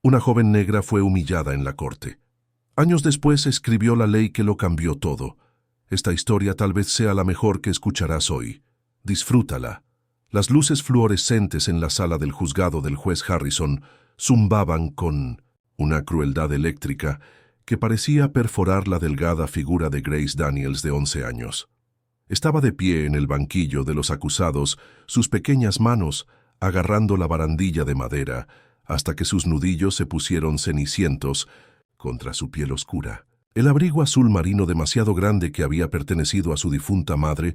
Una joven negra fue humillada en la corte. Años después escribió la ley que lo cambió todo. Esta historia tal vez sea la mejor que escucharás hoy. Disfrútala. Las luces fluorescentes en la sala del juzgado del juez Harrison zumbaban con una crueldad eléctrica que parecía perforar la delgada figura de Grace Daniels de 11 años. Estaba de pie en el banquillo de los acusados, sus pequeñas manos agarrando la barandilla de madera, hasta que sus nudillos se pusieron cenicientos contra su piel oscura. El abrigo azul marino demasiado grande que había pertenecido a su difunta madre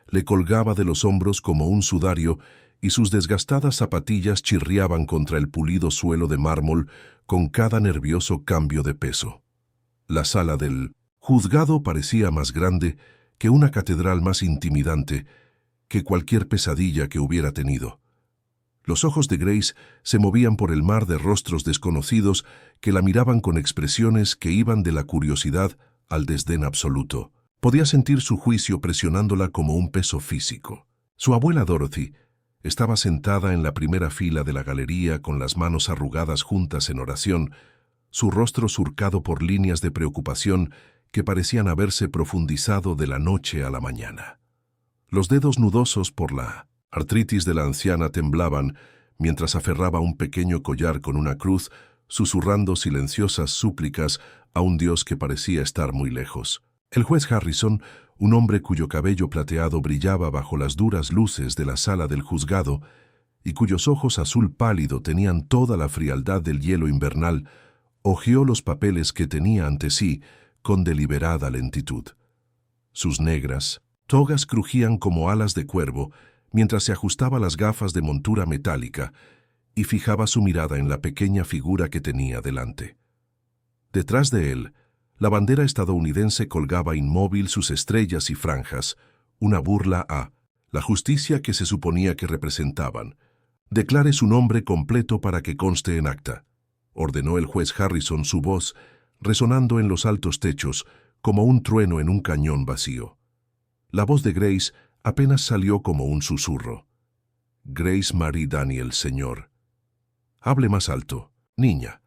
le colgaba de los hombros como un sudario y sus desgastadas zapatillas chirriaban contra el pulido suelo de mármol con cada nervioso cambio de peso. La sala del juzgado parecía más grande que una catedral, más intimidante que cualquier pesadilla que hubiera tenido. Los ojos de Grace se movían por el mar de rostros desconocidos que la miraban con expresiones que iban de la curiosidad al desdén absoluto. Podía sentir su juicio presionándola como un peso físico. Su abuela Dorothy estaba sentada en la primera fila de la galería con las manos arrugadas juntas en oración, su rostro surcado por líneas de preocupación que parecían haberse profundizado de la noche a la mañana. Los dedos nudosos por la artritis de la anciana temblaban mientras aferraba un pequeño collar con una cruz, susurrando silenciosas súplicas a un Dios que parecía estar muy lejos. El juez Harrison, un hombre cuyo cabello plateado brillaba bajo las duras luces de la sala del juzgado y cuyos ojos azul pálido tenían toda la frialdad del hielo invernal, hojeó los papeles que tenía ante sí con deliberada lentitud. Sus negras togas crujían como alas de cuervo mientras se ajustaba las gafas de montura metálica y fijaba su mirada en la pequeña figura que tenía delante. Detrás de él, la bandera estadounidense colgaba inmóvil sus estrellas y franjas, una burla a la justicia que se suponía que representaban. «Declare su nombre completo para que conste en acta», ordenó el juez Harrison, su voz resonando en los altos techos como un trueno en un cañón vacío. La voz de Grace apenas salió como un susurro. «Grace Marie Daniels, señor». «Hable más alto, niña.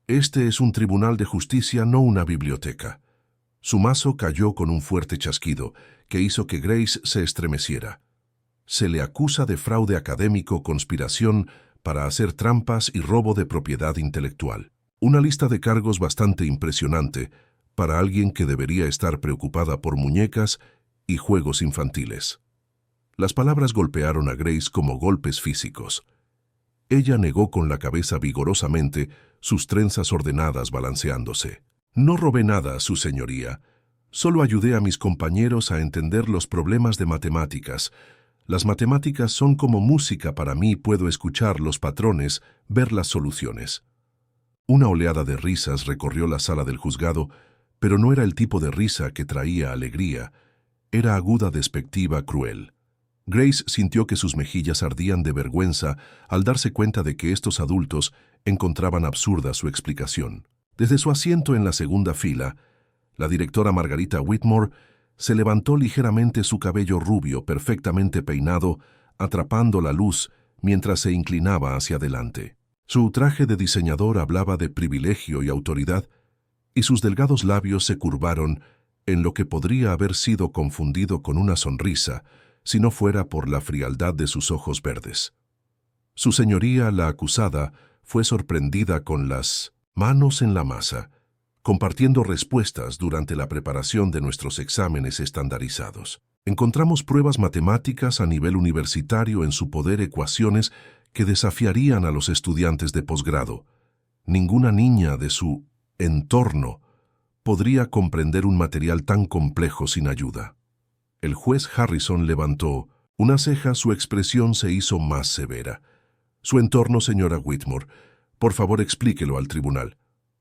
Este es un tribunal de justicia, no una biblioteca». Su mazo cayó con un fuerte chasquido que hizo que Grace se estremeciera. «Se le acusa de fraude académico, conspiración para hacer trampas y robo de propiedad intelectual». Una lista de cargos bastante impresionante para alguien que debería estar preocupada por muñecas y juegos infantiles. Las palabras golpearon a Grace como golpes físicos. Ella negó con la cabeza vigorosamente, sus trenzas ordenadas balanceándose. «No robé nada, su señoría. Solo ayudé a mis compañeros a entender los problemas de matemáticas. Las matemáticas son como música para mí, puedo escuchar los patrones, ver las soluciones». Una oleada de risas recorrió la sala del juzgado, pero no era el tipo de risa que traía alegría. Era aguda, despectiva, cruel. Grace sintió que sus mejillas ardían de vergüenza al darse cuenta de que estos adultos encontraban absurda su explicación. Desde su asiento en la segunda fila, la directora Margarita Whitmore se levantó ligeramente, su cabello rubio, perfectamente peinado, atrapando la luz mientras se inclinaba hacia adelante. Su traje de diseñador hablaba de privilegio y autoridad, y sus delgados labios se curvaron en lo que podría haber sido confundido con una sonrisa si no fuera por la frialdad de sus ojos verdes. Su señoría, la acusada, fue sorprendida con las manos en la masa, compartiendo respuestas durante la preparación de nuestros exámenes estandarizados. Encontramos pruebas matemáticas a nivel universitario en su poder, ecuaciones que desafiarían a los estudiantes de posgrado. Ninguna niña de su entorno podría comprender un material tan complejo sin ayuda. El juez Harrison levantó una ceja, su expresión se hizo más severa. «Su entorno, señora Whitmore. Por favor, explíquelo al tribunal».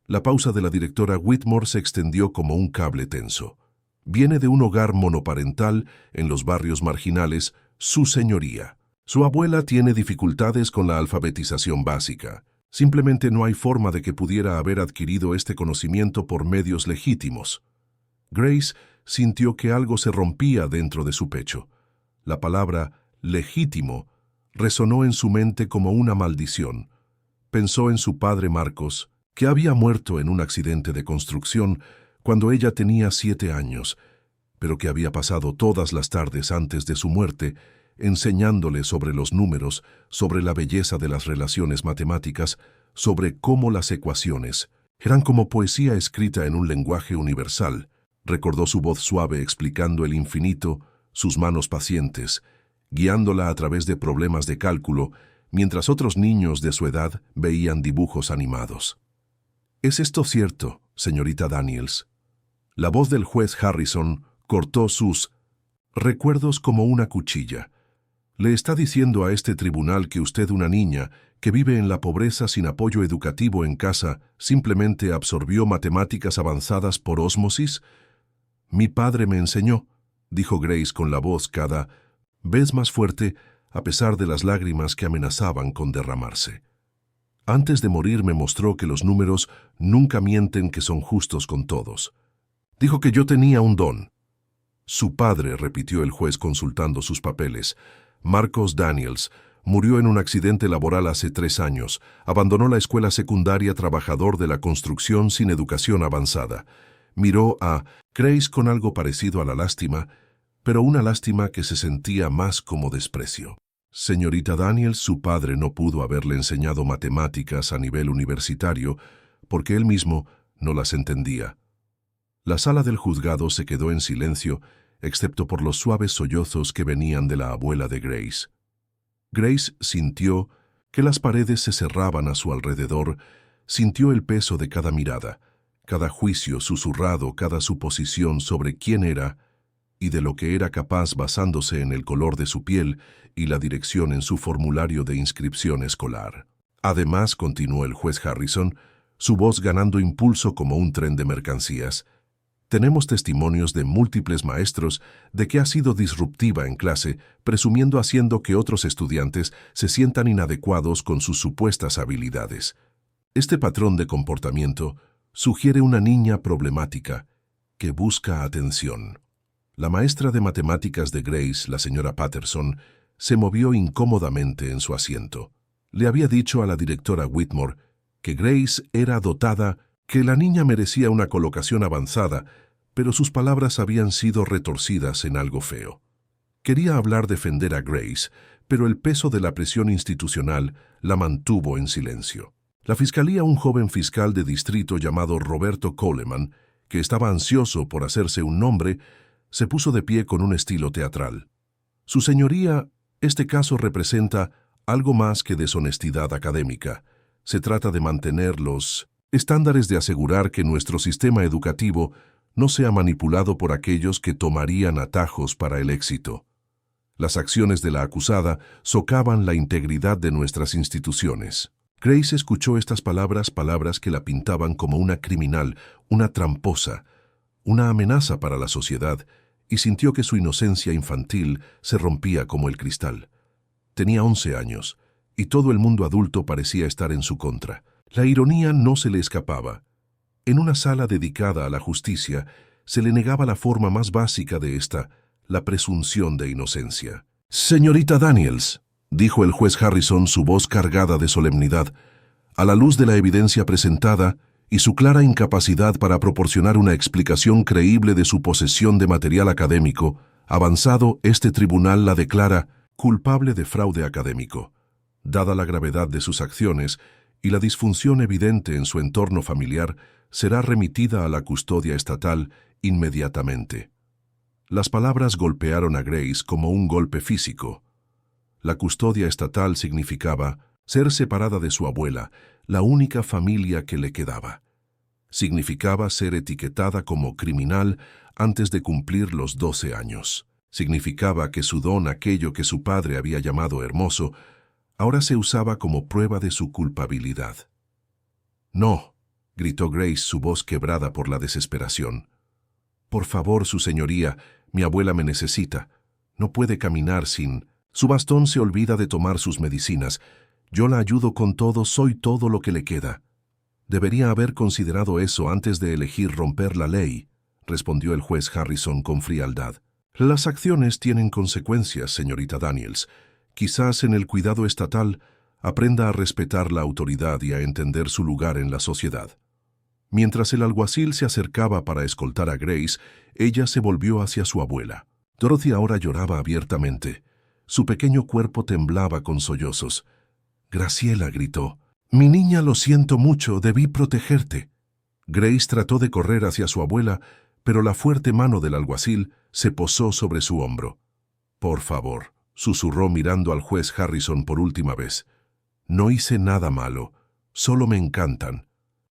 La pausa de la directora Whitmore se extendió como un cable tenso. «Viene de un hogar monoparental en los barrios marginales, su señoría. Su abuela tiene dificultades con la alfabetización básica. Simplemente no hay forma de que pudiera haber adquirido este conocimiento por medios legítimos». Grace sintió que algo se rompía dentro de su pecho. La palabra «legítimo» resonó en su mente como una maldición, Pensó en su padre Marcos, que había muerto en un accidente de construcción cuando ella tenía 7 años, pero que había pasado todas las tardes antes de su muerte enseñándole sobre los números, sobre la belleza de las relaciones matemáticas, sobre cómo las ecuaciones eran como poesía escrita en un lenguaje universal. Recordó su voz suave explicando el infinito, sus manos pacientes, guiándola a través de problemas de cálculo, mientras otros niños de su edad veían dibujos animados. ¿Es esto cierto, señorita Daniels? La voz del juez Harrison cortó sus recuerdos como una cuchilla. Le está diciendo a este tribunal que usted, una niña que vive en la pobreza sin apoyo educativo en casa, simplemente absorbió matemáticas avanzadas por ósmosis. Mi padre me enseñó, dijo Grace con la voz cada vez más fuerte, a pesar de las lágrimas que amenazaban con derramarse. Antes de morir me mostró que los números nunca mienten, que son justos con todos. Dijo que yo tenía un don. Su padre, repitió el juez consultando sus papeles, Marcos Daniels, murió en un accidente laboral hace 3 años. Abandonó la escuela secundaria, trabajador de la construcción sin educación avanzada. Miró a Grace con algo parecido a la lástima, pero una lástima que se sentía más como desprecio. Señorita Daniels, su padre no pudo haberle enseñado matemáticas a nivel universitario porque él mismo no las entendía. La sala del juzgado se quedó en silencio, excepto por los suaves sollozos que venían de la abuela de Grace. Grace sintió que las paredes se cerraban a su alrededor, sintió el peso de cada mirada, cada juicio susurrado, cada suposición sobre quién era y de lo que era capaz basándose en el color de su piel y la dirección en su formulario de inscripción escolar. Además, continuó el juez Harrison, su voz ganando impulso como un tren de mercancías, tenemos testimonios de múltiples maestros de que ha sido disruptiva en clase, presumiendo haciendo que otros estudiantes se sientan inadecuados con sus supuestas habilidades. Este patrón de comportamiento sugiere una niña problemática que busca atención. La maestra de matemáticas de Grace, la señora Patterson, se movió incómodamente en su asiento. Le había dicho a la directora Whitmore que Grace era dotada, que la niña merecía una colocación avanzada, pero sus palabras habían sido retorcidas en algo feo. Quería defender a Grace, pero el peso de la presión institucional la mantuvo en silencio. La fiscalía, un joven fiscal de distrito llamado Roberto Coleman, que estaba ansioso por hacerse un nombre, se puso de pie con un estilo teatral. Su señoría, este caso representa algo más que deshonestidad académica. Se trata de mantener los estándares, de asegurar que nuestro sistema educativo no sea manipulado por aquellos que tomarían atajos para el éxito. Las acciones de la acusada socavan la integridad de nuestras instituciones. Grace escuchó estas palabras que la pintaban como una criminal, una tramposa, una amenaza para la sociedad, y sintió que su inocencia infantil se rompía como el cristal. Tenía 11 años, y todo el mundo adulto parecía estar en su contra. La ironía no se le escapaba. En una sala dedicada a la justicia, se le negaba la forma más básica de esta, la presunción de inocencia. «Señorita Daniels», dijo el juez Harrison, su voz cargada de solemnidad, a la luz de la evidencia presentada y su clara incapacidad para proporcionar una explicación creíble de su posesión de material académico avanzado, este tribunal la declara culpable de fraude académico. Dada la gravedad de sus acciones y la disfunción evidente en su entorno familiar, será remitida a la custodia estatal inmediatamente. Las palabras golpearon a Grace como un golpe físico. La custodia estatal significaba ser separada de su abuela, la única familia que le quedaba. Significaba ser etiquetada como criminal antes de cumplir los 12 años. Significaba que su don, aquello que su padre había llamado hermoso, ahora se usaba como prueba de su culpabilidad. «No», gritó Grace, su voz quebrada por la desesperación. «Por favor, su señoría, mi abuela me necesita. No puede caminar sin... Su bastón se olvida de tomar sus medicinas. Yo la ayudo con todo, soy todo lo que le queda». «Debería haber considerado eso antes de elegir romper la ley», respondió el juez Harrison con frialdad. «Las acciones tienen consecuencias, señorita Daniels. Quizás en el cuidado estatal Aprenda a respetar la autoridad y a entender su lugar en la sociedad. Mientras el alguacil se acercaba para escoltar a Grace, ella se volvió hacia su abuela. Dorothy ahora lloraba abiertamente. Su pequeño cuerpo temblaba con sollozos. Graciela gritó: «Mi niña, lo siento mucho, debí protegerte». Grace trató de correr hacia su abuela, pero la fuerte mano del alguacil se posó sobre su hombro. «Por favor», susurró mirando al juez Harrison por última vez. «No hice nada malo, solo me encantan.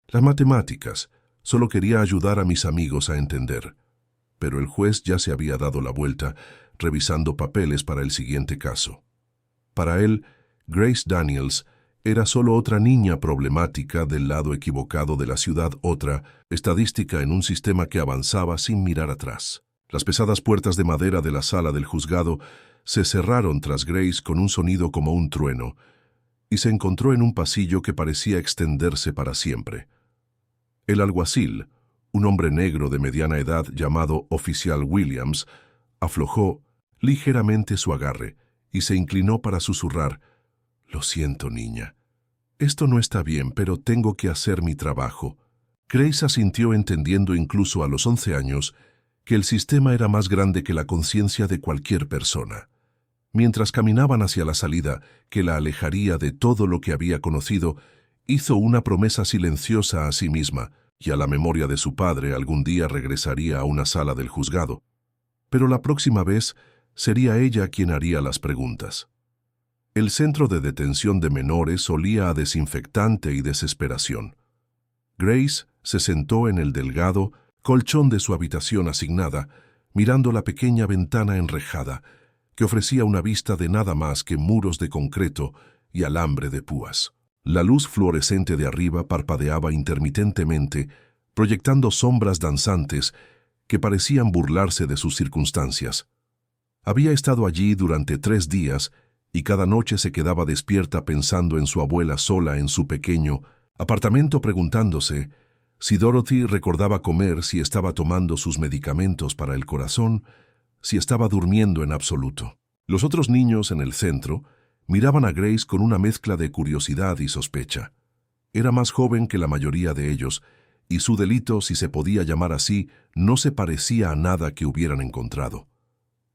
Las matemáticas, solo quería ayudar a mis amigos a entender». Pero el juez ya se había dado la vuelta, revisando papeles para el siguiente caso. Para él, Grace Daniels era solo otra niña problemática del lado equivocado de la ciudad, otra estadística en un sistema que avanzaba sin mirar atrás. Las pesadas puertas de madera de la sala del juzgado se cerraron tras Grace con un sonido como un trueno, y se encontró en un pasillo que parecía extenderse para siempre. El alguacil, un hombre negro de mediana edad llamado Oficial Williams, aflojó ligeramente su agarre y se inclinó para susurrar: «Lo siento, niña. Esto no está bien, pero tengo que hacer mi trabajo». Grace asintió, entendiendo incluso a los 11 años que el sistema era más grande que la conciencia de cualquier persona. Mientras caminaban hacia la salida, que la alejaría de todo lo que había conocido, hizo una promesa silenciosa a sí misma y a la memoria de su padre. Algún día regresaría a una sala del juzgado. Pero la próxima vez sería ella quien haría las preguntas. El centro de detención de menores olía a desinfectante y desesperación. Grace se sentó en el delgado colchón de su habitación asignada, mirando la pequeña ventana enrejada, que ofrecía una vista de nada más que muros de concreto y alambre de púas. La luz fluorescente de arriba parpadeaba intermitentemente, proyectando sombras danzantes que parecían burlarse de sus circunstancias. Había estado allí durante 3 días y cada noche se quedaba despierta pensando en su abuela sola en su pequeño apartamento, preguntándose si Dorothy recordaba comer, si estaba tomando sus medicamentos para el corazón, si estaba durmiendo en absoluto. Los otros niños en el centro miraban a Grace con una mezcla de curiosidad y sospecha. Era más joven que la mayoría de ellos, y su delito, si se podía llamar así, no se parecía a nada que hubieran encontrado.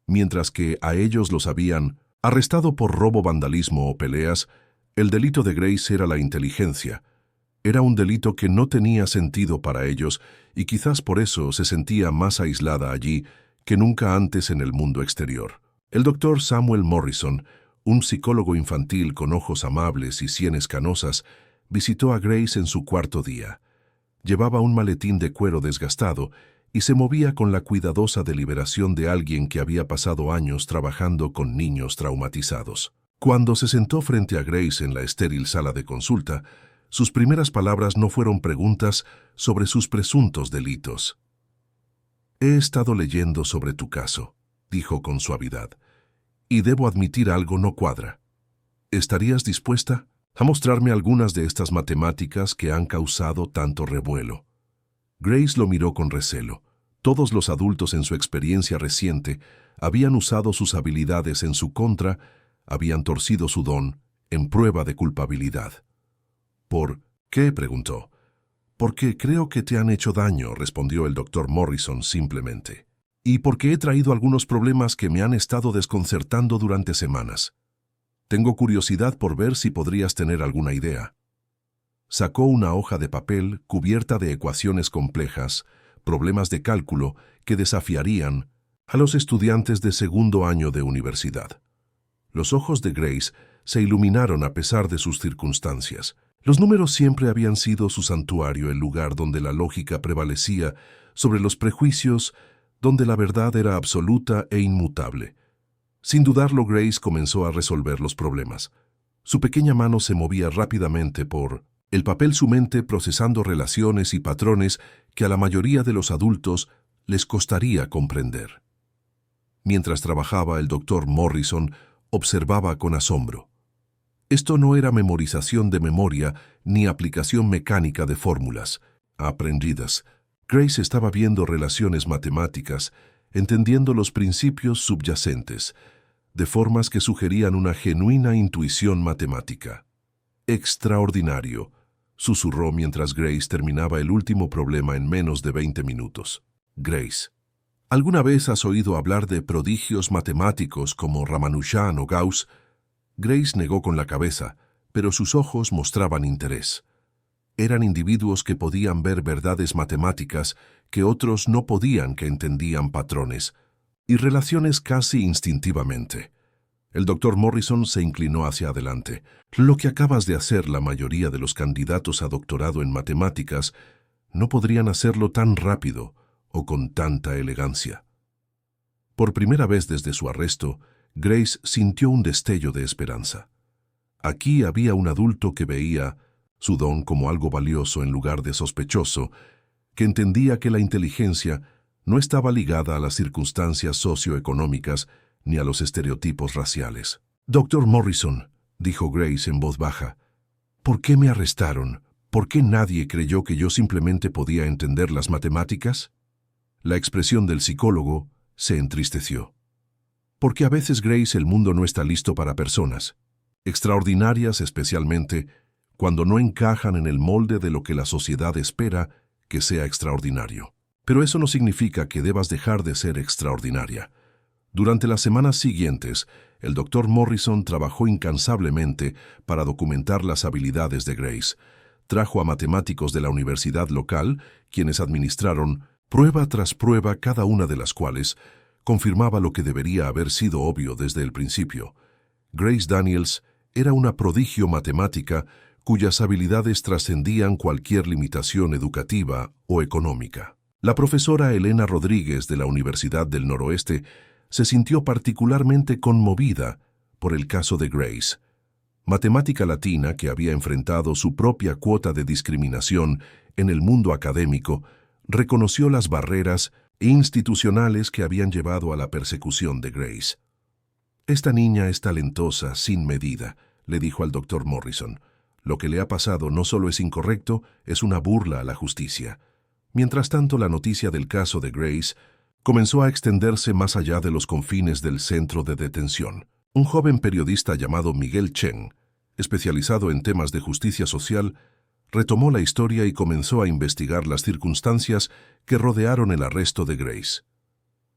Mientras que a ellos los habían arrestado por robo, vandalismo o peleas, el delito de Grace era la inteligencia. Era un delito que no tenía sentido para ellos, y quizás por eso se sentía más aislada allí que nunca antes en el mundo exterior. El doctor Samuel Morrison, un psicólogo infantil con ojos amables y sienes canosas, visitó a Grace en su 4.º día. Llevaba un maletín de cuero desgastado y se movía con la cuidadosa deliberación de alguien que había pasado años trabajando con niños traumatizados. Cuando se sentó frente a Grace en la estéril sala de consulta, sus primeras palabras no fueron preguntas sobre sus presuntos delitos. «He estado leyendo sobre tu caso», dijo con suavidad, «y debo admitir algo no cuadra. ¿Estarías dispuesta a mostrarme algunas de estas matemáticas que han causado tanto revuelo?» Grace lo miró con recelo. Todos los adultos en su experiencia reciente habían usado sus habilidades en su contra, habían torcido su don en prueba de culpabilidad. «¿Por qué?», preguntó. «Porque creo que te han hecho daño», respondió el doctor Morrison simplemente. «Y porque he traído algunos problemas que me han estado desconcertando durante semanas. Tengo curiosidad por ver si podrías tener alguna idea». Sacó una hoja de papel cubierta de ecuaciones complejas, problemas de cálculo que desafiarían a los estudiantes de 2.º año de universidad. Los ojos de Grace se iluminaron a pesar de sus circunstancias. Los números siempre habían sido su santuario, el lugar donde la lógica prevalecía sobre los prejuicios, donde la verdad era absoluta e inmutable. Sin dudarlo, Grace comenzó a resolver los problemas. Su pequeña mano se movía rápidamente por el papel, su mente procesando relaciones y patrones que a la mayoría de los adultos les costaría comprender. Mientras trabajaba, el doctor Morrison observaba con asombro. Esto no era memorización de memoria ni aplicación mecánica de fórmulas aprendidas. Grace estaba viendo relaciones matemáticas, entendiendo los principios subyacentes, de formas que sugerían una genuina intuición matemática. extraordinario, susurró mientras Grace terminaba el último problema en menos de 20 minutos. Grace, ¿alguna vez has oído hablar de prodigios matemáticos como Ramanujan o Gauss? Grace negó con la cabeza, pero sus ojos mostraban interés. Eran individuos que podían ver verdades matemáticas que otros no podían, que entendían patrones y relaciones casi instintivamente. El doctor Morrison se inclinó hacia adelante. Lo que acabas de hacer la mayoría de los candidatos a doctorado en matemáticas no podrían hacerlo tan rápido o con tanta elegancia. Por primera vez desde su arresto, Grace sintió un destello de esperanza. Aquí había un adulto que veía su don como algo valioso en lugar de sospechoso, que entendía que la inteligencia no estaba ligada a las circunstancias socioeconómicas ni a los estereotipos raciales. «Doctor Morrison», dijo Grace en voz baja, «¿por qué me arrestaron? ¿Por qué nadie creyó que yo simplemente podía entender las matemáticas?» La expresión del psicólogo se entristeció. Porque a veces, Grace, el mundo no está listo para personas, extraordinarias especialmente, cuando no encajan en el molde de lo que la sociedad espera que sea extraordinario. Pero eso no significa que debas dejar de ser extraordinaria. Durante las semanas siguientes, el doctor Morrison trabajó incansablemente para documentar las habilidades de Grace. Trajo a matemáticos de la universidad local, quienes administraron prueba tras prueba, cada una de las cuales confirmaba lo que debería haber sido obvio desde el principio. Grace Daniels era una prodigio matemática cuyas habilidades trascendían cualquier limitación educativa o económica. La profesora Elena Rodríguez de la Universidad del Noroeste se sintió particularmente conmovida por el caso de Grace. Matemática latina que había enfrentado su propia cuota de discriminación en el mundo académico, reconoció las barreras institucionales que habían llevado a la persecución de Grace. «Esta niña es talentosa sin medida», le dijo al doctor Morrison. «Lo que le ha pasado no solo es incorrecto, es una burla a la justicia». Mientras tanto, la noticia del caso de Grace comenzó a extenderse más allá de los confines del centro de detención. Un joven periodista llamado Miguel Chen, especializado en temas de justicia social, retomó la historia y comenzó a investigar las circunstancias que rodearon el arresto de Grace.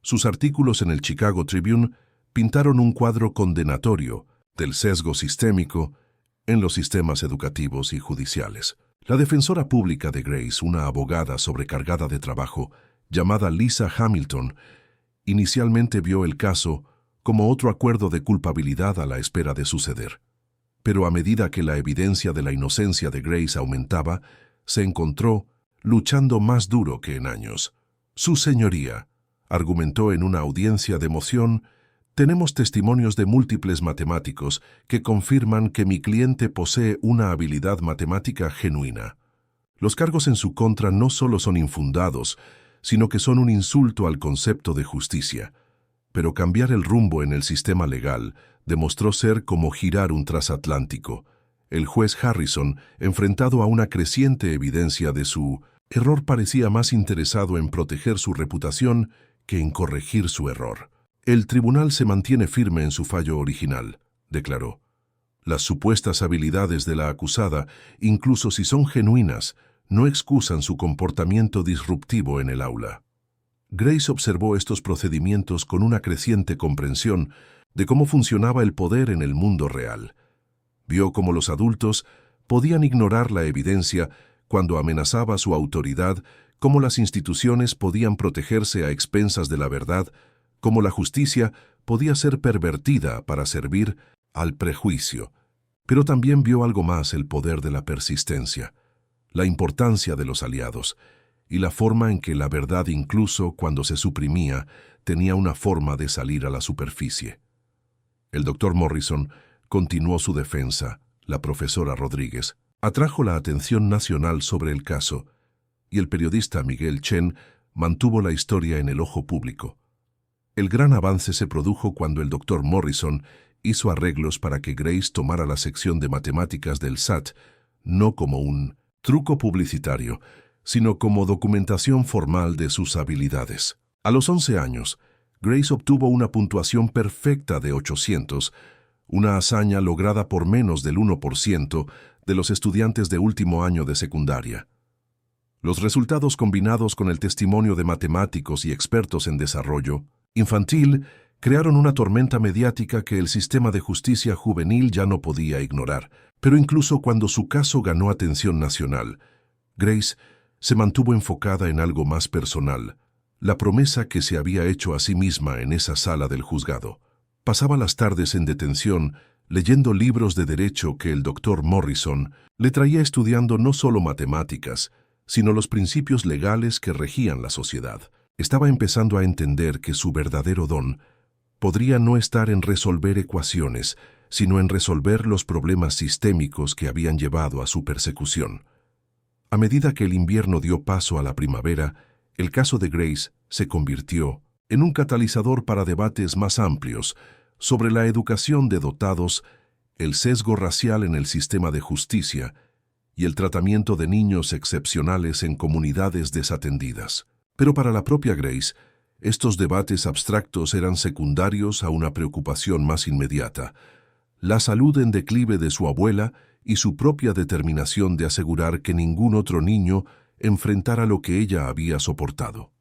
Sus artículos en el Chicago Tribune pintaron un cuadro condenatorio del sesgo sistémico en los sistemas educativos y judiciales. La defensora pública de Grace, una abogada sobrecargada de trabajo llamada Lisa Hamilton, inicialmente vio el caso como otro acuerdo de culpabilidad a la espera de suceder. Pero a medida que la evidencia de la inocencia de Grace aumentaba, se encontró luchando más duro que en años. «Su señoría», argumentó en una audiencia de moción, «tenemos testimonios de múltiples matemáticos que confirman que mi cliente posee una habilidad matemática genuina. Los cargos en su contra no solo son infundados, sino que son un insulto al concepto de justicia. Pero cambiar el rumbo en el sistema legal demostró ser como girar un transatlántico. El juez Harrison, enfrentado a una creciente evidencia de su error, parecía más interesado en proteger su reputación que en corregir su error. «El tribunal se mantiene firme en su fallo original», declaró. «Las supuestas habilidades de la acusada, incluso si son genuinas, no excusan su comportamiento disruptivo en el aula». Grace observó estos procedimientos con una creciente comprensión de cómo funcionaba el poder en el mundo real. Vio cómo los adultos podían ignorar la evidencia cuando amenazaba su autoridad, cómo las instituciones podían protegerse a expensas de la verdad, cómo la justicia podía ser pervertida para servir al prejuicio. Pero también vio algo más: el poder de la persistencia, la importancia de los aliados y la forma en que la verdad, incluso cuando se suprimía, tenía una forma de salir a la superficie. El doctor Morrison continuó su defensa. La profesora Rodríguez atrajo la atención nacional sobre el caso y el periodista Miguel Chen mantuvo la historia en el ojo público. El gran avance se produjo cuando el doctor Morrison hizo arreglos para que Grace tomara la sección de matemáticas del SAT, no como un truco publicitario, sino como documentación formal de sus habilidades. A los 11 años, Grace obtuvo una puntuación perfecta de 800, una hazaña lograda por menos del 1% de los estudiantes de último año de secundaria. Los resultados combinados con el testimonio de matemáticos y expertos en desarrollo infantil crearon una tormenta mediática que el sistema de justicia juvenil ya no podía ignorar. Pero incluso cuando su caso ganó atención nacional, Grace se mantuvo enfocada en algo más personal, la promesa que se había hecho a sí misma en esa sala del juzgado. Pasaba las tardes en detención leyendo libros de derecho que el doctor Morrison le traía estudiando no solo matemáticas, sino los principios legales que regían la sociedad. Estaba empezando a entender que su verdadero don podría no estar en resolver ecuaciones, sino en resolver los problemas sistémicos que habían llevado a su persecución. A medida que el invierno dio paso a la primavera, el caso de Grace se convirtió en un catalizador para debates más amplios sobre la educación de dotados, el sesgo racial en el sistema de justicia y el tratamiento de niños excepcionales en comunidades desatendidas. Pero para la propia Grace, estos debates abstractos eran secundarios a una preocupación más inmediata: la salud en declive de su abuela y su propia determinación de asegurar que ningún otro niño enfrentara lo que ella había soportado.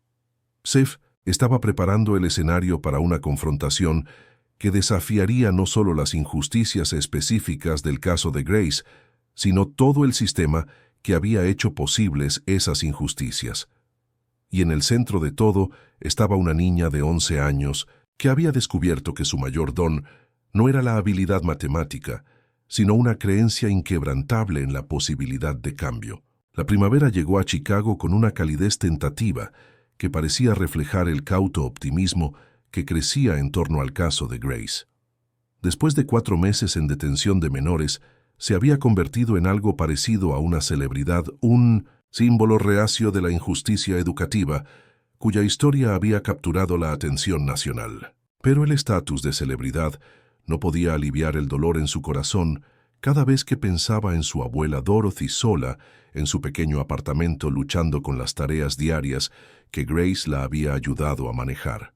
Seth estaba preparando el escenario para una confrontación que desafiaría no solo las injusticias específicas del caso de Grace, sino todo el sistema que había hecho posibles esas injusticias. Y en el centro de todo estaba una niña de 11 años que había descubierto que su mayor don no era la habilidad matemática, sino una creencia inquebrantable en la posibilidad de cambio. La primavera llegó a Chicago con una calidez tentativa que parecía reflejar el cauto optimismo que crecía en torno al caso de Grace. Después de 4 meses en detención de menores, se había convertido en algo parecido a una celebridad, un símbolo reacio de la injusticia educativa, cuya historia había capturado la atención nacional. Pero el estatus de celebridad no podía aliviar el dolor en su corazón cada vez que pensaba en su abuela Dorothy sola en su pequeño apartamento luchando con las tareas diarias que Grace la había ayudado a manejar.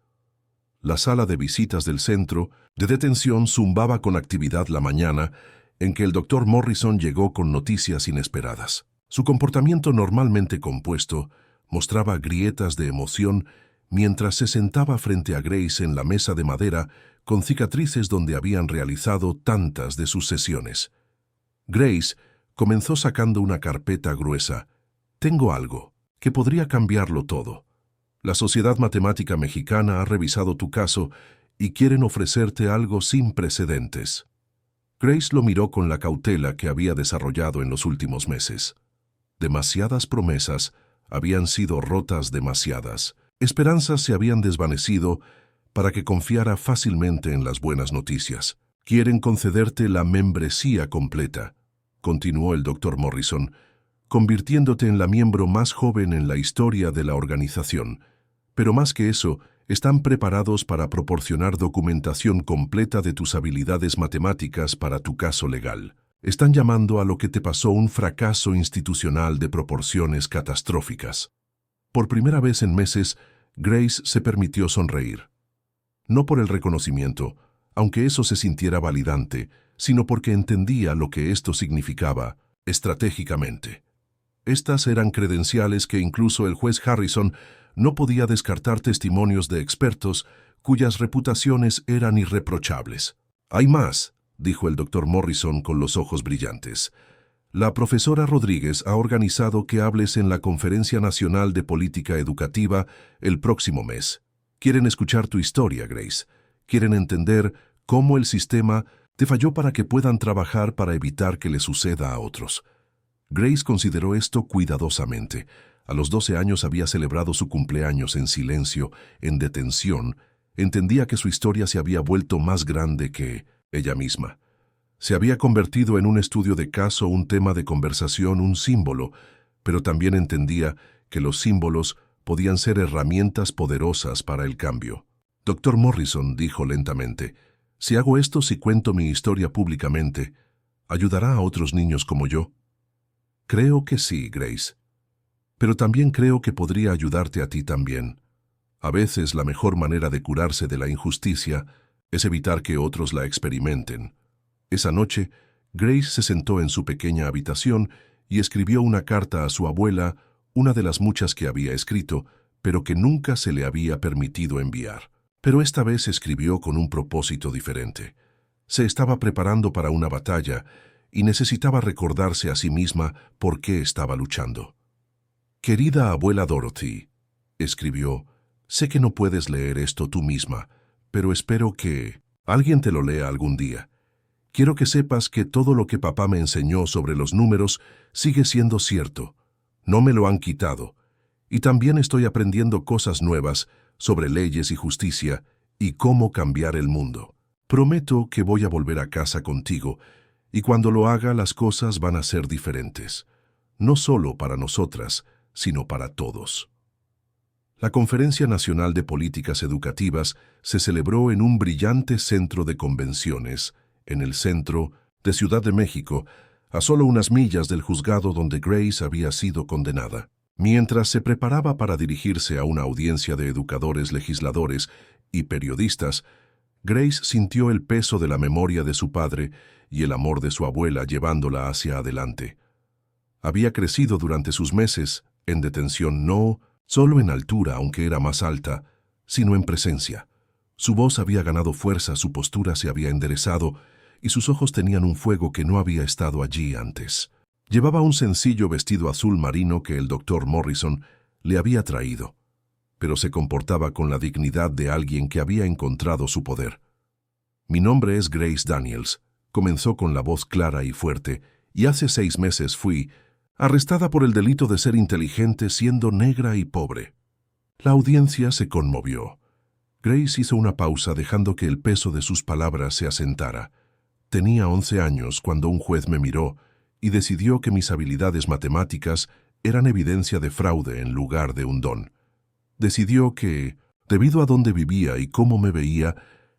La sala de visitas del centro de detención zumbaba con actividad la mañana en que el doctor Morrison llegó con noticias inesperadas. Su comportamiento normalmente compuesto mostraba grietas de emoción mientras se sentaba frente a Grace en la mesa de madera con cicatrices donde habían realizado tantas de sus sesiones. Grace comenzó sacando una carpeta gruesa. «Tengo algo que podría cambiarlo todo. La Sociedad Matemática Mexicana ha revisado tu caso y quieren ofrecerte algo sin precedentes». Grace lo miró con la cautela que había desarrollado en los últimos meses. Demasiadas promesas habían sido rotas demasiadas. Esperanzas se habían desvanecido para que confiara fácilmente en las buenas noticias. «Quieren concederte la membresía completa», continuó el doctor Morrison, «convirtiéndote en la miembro más joven en la historia de la organización. Pero más que eso, están preparados para proporcionar documentación completa de tus habilidades matemáticas para tu caso legal. Están llamando a lo que te pasó un fracaso institucional de proporciones catastróficas». Por primera vez en meses, Grace se permitió sonreír. No por el reconocimiento, aunque eso se sintiera validante, sino porque entendía lo que esto significaba estratégicamente. Estas eran credenciales que incluso el juez Harrison no podía descartar, testimonios de expertos cuyas reputaciones eran irreprochables. «Hay más», dijo el doctor Morrison con los ojos brillantes. «La profesora Rodríguez ha organizado que hables en la Conferencia Nacional de Política Educativa el próximo mes. Quieren escuchar tu historia, Grace. Quieren entender cómo el sistema te falló para que puedan trabajar para evitar que le suceda a otros». Grace consideró esto cuidadosamente. A los 12 años había celebrado su cumpleaños en silencio, en detención. Entendía que su historia se había vuelto más grande que ella misma. Se había convertido en un estudio de caso, un tema de conversación, un símbolo, pero también entendía que los símbolos podían ser herramientas poderosas para el cambio. «Doctor Morrison», dijo lentamente, «si hago esto, si cuento mi historia públicamente, ¿ayudará a otros niños como yo?» «Creo que sí, Grace. Pero también creo que podría ayudarte a ti también. A veces la mejor manera de curarse de la injusticia es evitar que otros la experimenten. Esa noche, Grace se sentó en su pequeña habitación y escribió una carta a su abuela, una de las muchas que había escrito, pero que nunca se le había permitido enviar. Pero esta vez escribió con un propósito diferente. Se estaba preparando para una batalla y necesitaba recordarse a sí misma por qué estaba luchando. «Querida abuela Dorothy», escribió, «sé que no puedes leer esto tú misma, pero espero que alguien te lo lea algún día. Quiero que sepas que todo lo que papá me enseñó sobre los números sigue siendo cierto. No me lo han quitado. Y también estoy aprendiendo cosas nuevas sobre leyes y justicia y cómo cambiar el mundo. Prometo que voy a volver a casa contigo y cuando lo haga las cosas van a ser diferentes. No solo para nosotras, sino para todos». La Conferencia Nacional de Políticas Educativas se celebró en un brillante centro de convenciones, en el centro de Ciudad de México, a solo unas millas del juzgado donde Grace había sido condenada. Mientras se preparaba para dirigirse a una audiencia de educadores, legisladores y periodistas, Grace sintió el peso de la memoria de su padre y el amor de su abuela llevándola hacia adelante. Había crecido durante sus meses en detención, no solo en altura, aunque era más alta, sino en presencia. Su voz había ganado fuerza, su postura se había enderezado y sus ojos tenían un fuego que no había estado allí antes. Llevaba un sencillo vestido azul marino que el doctor Morrison le había traído, pero se comportaba con la dignidad de alguien que había encontrado su poder. «Mi nombre es Grace Daniels», comenzó con la voz clara y fuerte, «y hace 6 meses fui arrestada por el delito de ser inteligente siendo negra y pobre». La audiencia se conmovió. Grace hizo una pausa dejando que el peso de sus palabras se asentara. Tenía 11 años cuando un juez me miró y decidió que mis habilidades matemáticas eran evidencia de fraude en lugar de un don. Decidió que, debido a dónde vivía y cómo me veía,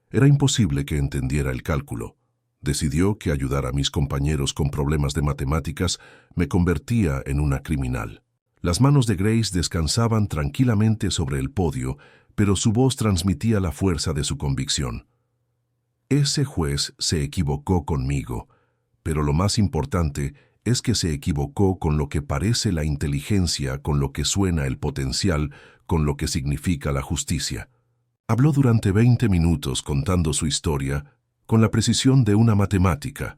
era imposible que entendiera el cálculo. Decidió que ayudar a mis compañeros con problemas de matemáticas me convertía en una criminal. Las manos de Grace descansaban tranquilamente sobre el podio, pero su voz transmitía la fuerza de su convicción. «Ese juez se equivocó conmigo, pero lo más importante es que se equivocó con lo que parece la inteligencia, con lo que suena el potencial, con lo que significa la justicia». Habló durante 20 minutos contando su historia con la precisión de una matemática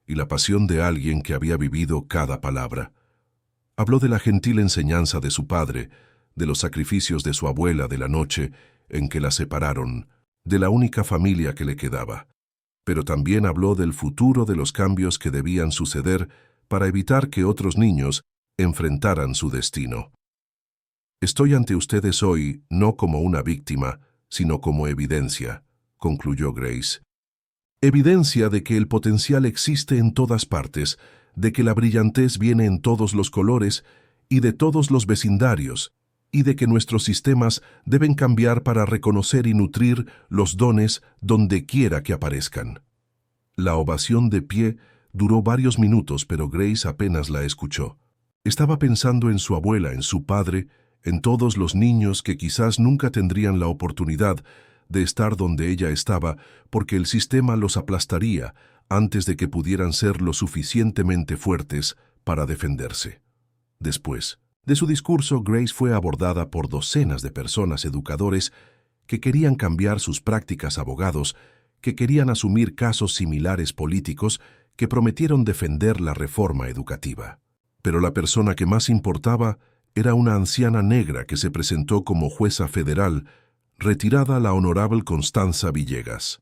y la pasión de alguien que había vivido cada palabra. Habló de la gentil enseñanza de su padre, de los sacrificios de su abuela de la noche en que la separaron, de la única familia que le quedaba. Pero también habló del futuro, de los cambios que debían suceder para evitar que otros niños enfrentaran su destino. «Estoy ante ustedes hoy no como una víctima, sino como evidencia», concluyó Grace. «Evidencia de que el potencial existe en todas partes, de que la brillantez viene en todos los colores y de todos los vecindarios, y de que nuestros sistemas deben cambiar para reconocer y nutrir los dones donde quiera que aparezcan». La ovación de pie duró varios minutos, pero Grace apenas la escuchó. Estaba pensando en su abuela, en su padre, en todos los niños que quizás nunca tendrían la oportunidad de estar donde ella estaba porque el sistema los aplastaría antes de que pudieran ser lo suficientemente fuertes para defenderse. Después de su discurso, Grace fue abordada por docenas de personas, educadores, que querían cambiar sus prácticas, abogados, que querían asumir casos similares, políticos, que prometieron defender la reforma educativa. Pero la persona que más importaba era una anciana negra que se presentó como jueza federal, retirada la honorable Constanza Villegas.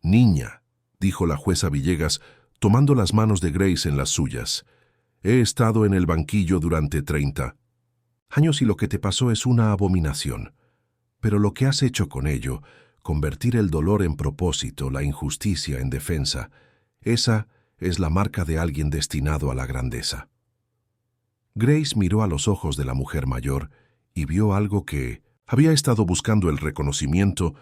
«Niña», dijo la jueza Villegas, tomando las manos de Grace en las suyas, «he estado en el banquillo durante 30 años y lo que te pasó es una abominación. Pero lo que has hecho con ello, convertir el dolor en propósito, la injusticia en defensa, esa es la marca de alguien destinado a la grandeza». Grace miró a los ojos de la mujer mayor y vio algo que había estado buscando: el reconocimiento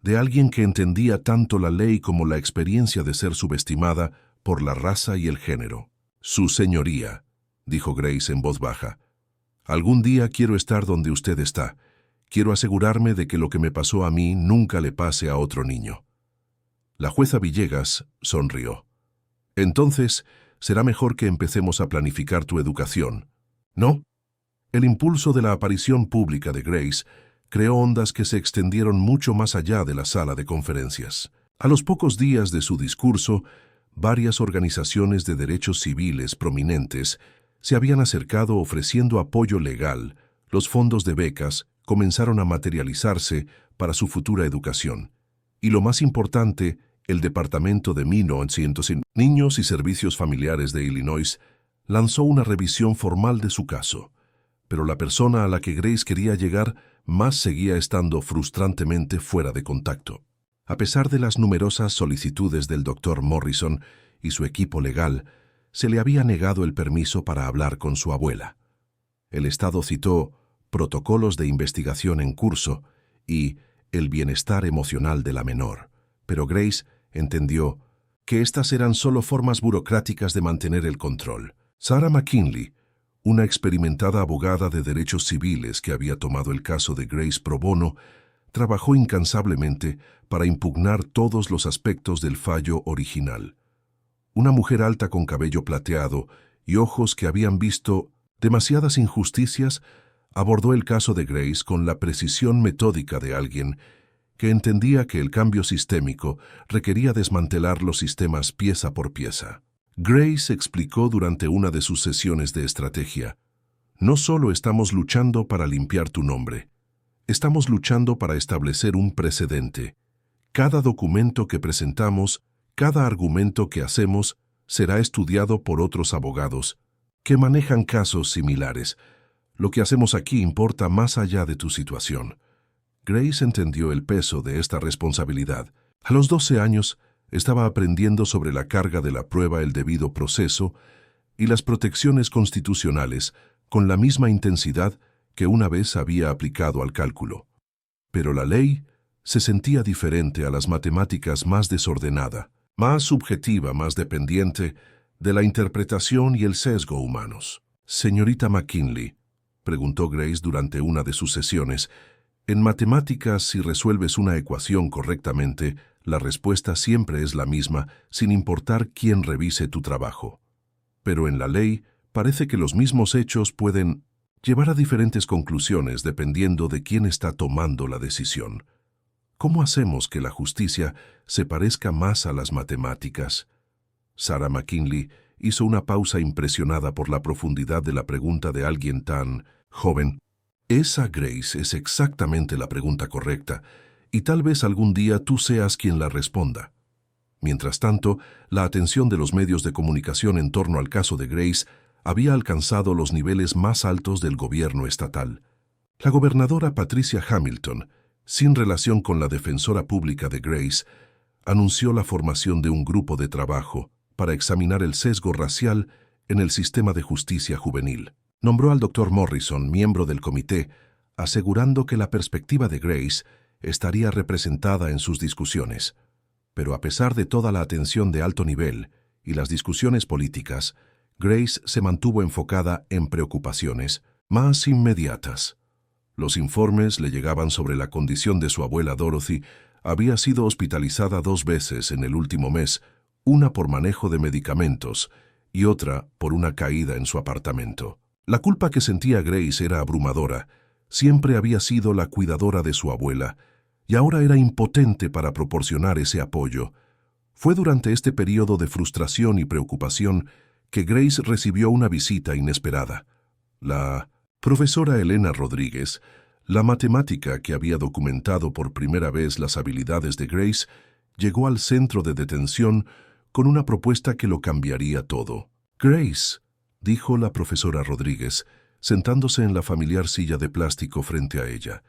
de alguien que entendía tanto la ley como la experiencia de ser subestimada por la raza y el género. «Su señoría», dijo Grace en voz baja, «algún día quiero estar donde usted está. Quiero asegurarme de que lo que me pasó a mí nunca le pase a otro niño». La jueza Villegas sonrió. Entonces, será mejor que empecemos a planificar tu educación, ¿no? El impulso de la aparición pública de Grace creó ondas que se extendieron mucho más allá de la sala de conferencias. A los pocos días de su discurso, varias organizaciones de derechos civiles prominentes se habían acercado ofreciendo apoyo legal. Los fondos de becas comenzaron a materializarse para su futura educación. Y lo más importante, el Departamento de 1900 Niños y Servicios Familiares de Illinois lanzó una revisión formal de su caso. Pero la persona a la que Grace quería llegar más seguía estando frustrantemente fuera de contacto. A pesar de las numerosas solicitudes del Dr. Morrison y su equipo legal, se le había negado el permiso para hablar con su abuela. El Estado citó protocolos de investigación en curso y el bienestar emocional de la menor, pero Grace entendió que estas eran solo formas burocráticas de mantener el control. Sarah McKinley, una experimentada abogada de derechos civiles que había tomado el caso de Grace pro bono, trabajó incansablemente para impugnar todos los aspectos del fallo original. Una mujer alta con cabello plateado y ojos que habían visto demasiadas injusticias, abordó el caso de Grace con la precisión metódica de alguien que entendía que el cambio sistémico requería desmantelar los sistemas pieza por pieza. Grace explicó durante una de sus sesiones de estrategia: no solo estamos luchando para limpiar tu nombre, estamos luchando para establecer un precedente. Cada documento que presentamos, cada argumento que hacemos, será estudiado por otros abogados que manejan casos similares. Lo que hacemos aquí importa más allá de tu situación. Grace entendió el peso de esta responsabilidad. A los 12 años, estaba aprendiendo sobre la carga de la prueba, el debido proceso y las protecciones constitucionales con la misma intensidad que una vez había aplicado al cálculo. Pero la ley se sentía diferente a las matemáticas, más desordenada, más subjetiva, más dependiente de la interpretación y el sesgo humanos. Señorita McKinley, preguntó Grace durante una de sus sesiones, en matemáticas, si resuelves una ecuación correctamente, la respuesta siempre es la misma, sin importar quién revise tu trabajo. Pero en la ley, parece que los mismos hechos pueden llevar a diferentes conclusiones dependiendo de quién está tomando la decisión. ¿Cómo hacemos que la justicia se parezca más a las matemáticas? Sarah McKinley hizo una pausa impresionada por la profundidad de la pregunta de alguien tan joven. Esa, Grace, es exactamente la pregunta correcta, y tal vez algún día tú seas quien la responda. Mientras tanto, la atención de los medios de comunicación en torno al caso de Grace había alcanzado los niveles más altos del gobierno estatal. La gobernadora Patricia Hamilton, sin relación con la defensora pública de Grace, anunció la formación de un grupo de trabajo para examinar el sesgo racial en el sistema de justicia juvenil. Nombró al Dr. Morrison miembro del comité, asegurando que la perspectiva de Grace estaría representada en sus discusiones. Pero a pesar de toda la atención de alto nivel y las discusiones políticas, Grace se mantuvo enfocada en preocupaciones más inmediatas. Los informes le llegaban sobre la condición de su abuela Dorothy. Había sido hospitalizada 2 veces en el último mes, una por manejo de medicamentos y otra por una caída en su apartamento. La culpa que sentía Grace era abrumadora. Siempre había sido la cuidadora de su abuela, y ahora era impotente para proporcionar ese apoyo. Fue durante este periodo de frustración y preocupación que Grace recibió una visita inesperada. La profesora Elena Rodríguez, la matemática que había documentado por primera vez las habilidades de Grace, llegó al centro de detención con una propuesta que lo cambiaría todo. Grace, dijo la profesora Rodríguez, sentándose en la familiar silla de plástico frente a ella.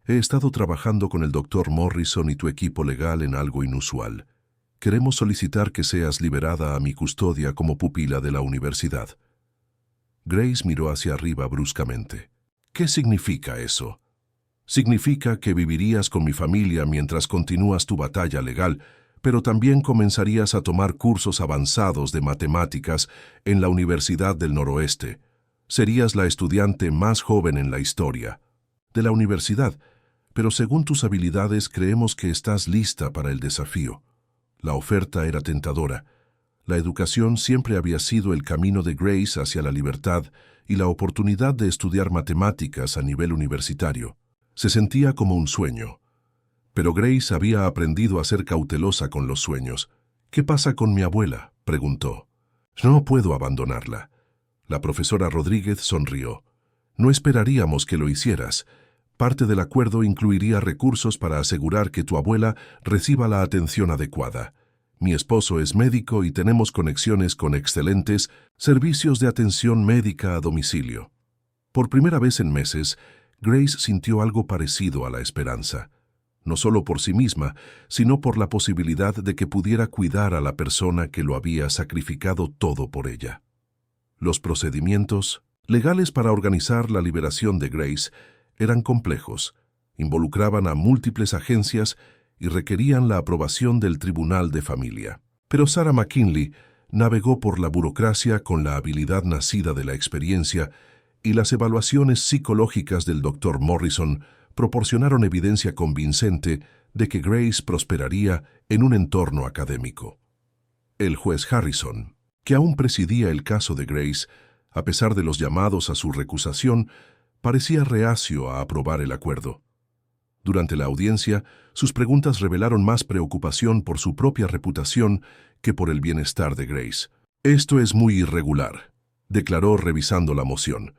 He estado trabajando con el Dr. Morrison y tu equipo legal en algo inusual. Queremos solicitar que seas liberada a mi custodia como pupila de la universidad. Grace miró hacia arriba bruscamente. ¿Qué significa eso? Significa que vivirías con mi familia mientras continúas tu batalla legal, pero también comenzarías a tomar cursos avanzados de matemáticas en la Universidad del Noroeste. Serías la estudiante más joven en la historia de la universidad, pero según tus habilidades creemos que estás lista para el desafío. La oferta era tentadora. La educación siempre había sido el camino de Grace hacia la libertad y la oportunidad de estudiar matemáticas a nivel universitario. Se sentía como un sueño. Pero Grace había aprendido a ser cautelosa con los sueños. «¿Qué pasa con mi abuela?», preguntó. «No puedo abandonarla». La profesora Rodríguez sonrió. «No esperaríamos que lo hicieras. Parte del acuerdo incluiría recursos para asegurar que tu abuela reciba la atención adecuada. Mi esposo es médico y tenemos conexiones con excelentes servicios de atención médica a domicilio». Por primera vez en meses, Grace sintió algo parecido a la esperanza. No solo por sí misma, sino por la posibilidad de que pudiera cuidar a la persona que lo había sacrificado todo por ella. Los procedimientos legales para organizar la liberación de Grace eran complejos, involucraban a múltiples agencias y requerían la aprobación del Tribunal de Familia. Pero Sarah McKinley navegó por la burocracia con la habilidad nacida de la experiencia, y las evaluaciones psicológicas del Dr. Morrison proporcionaron evidencia convincente de que Grace prosperaría en un entorno académico. El juez Harrison, que aún presidía el caso de Grace, a pesar de los llamados a su recusación, parecía reacio a aprobar el acuerdo. Durante la audiencia, sus preguntas revelaron más preocupación por su propia reputación que por el bienestar de Grace. «Esto es muy irregular», declaró revisando la moción.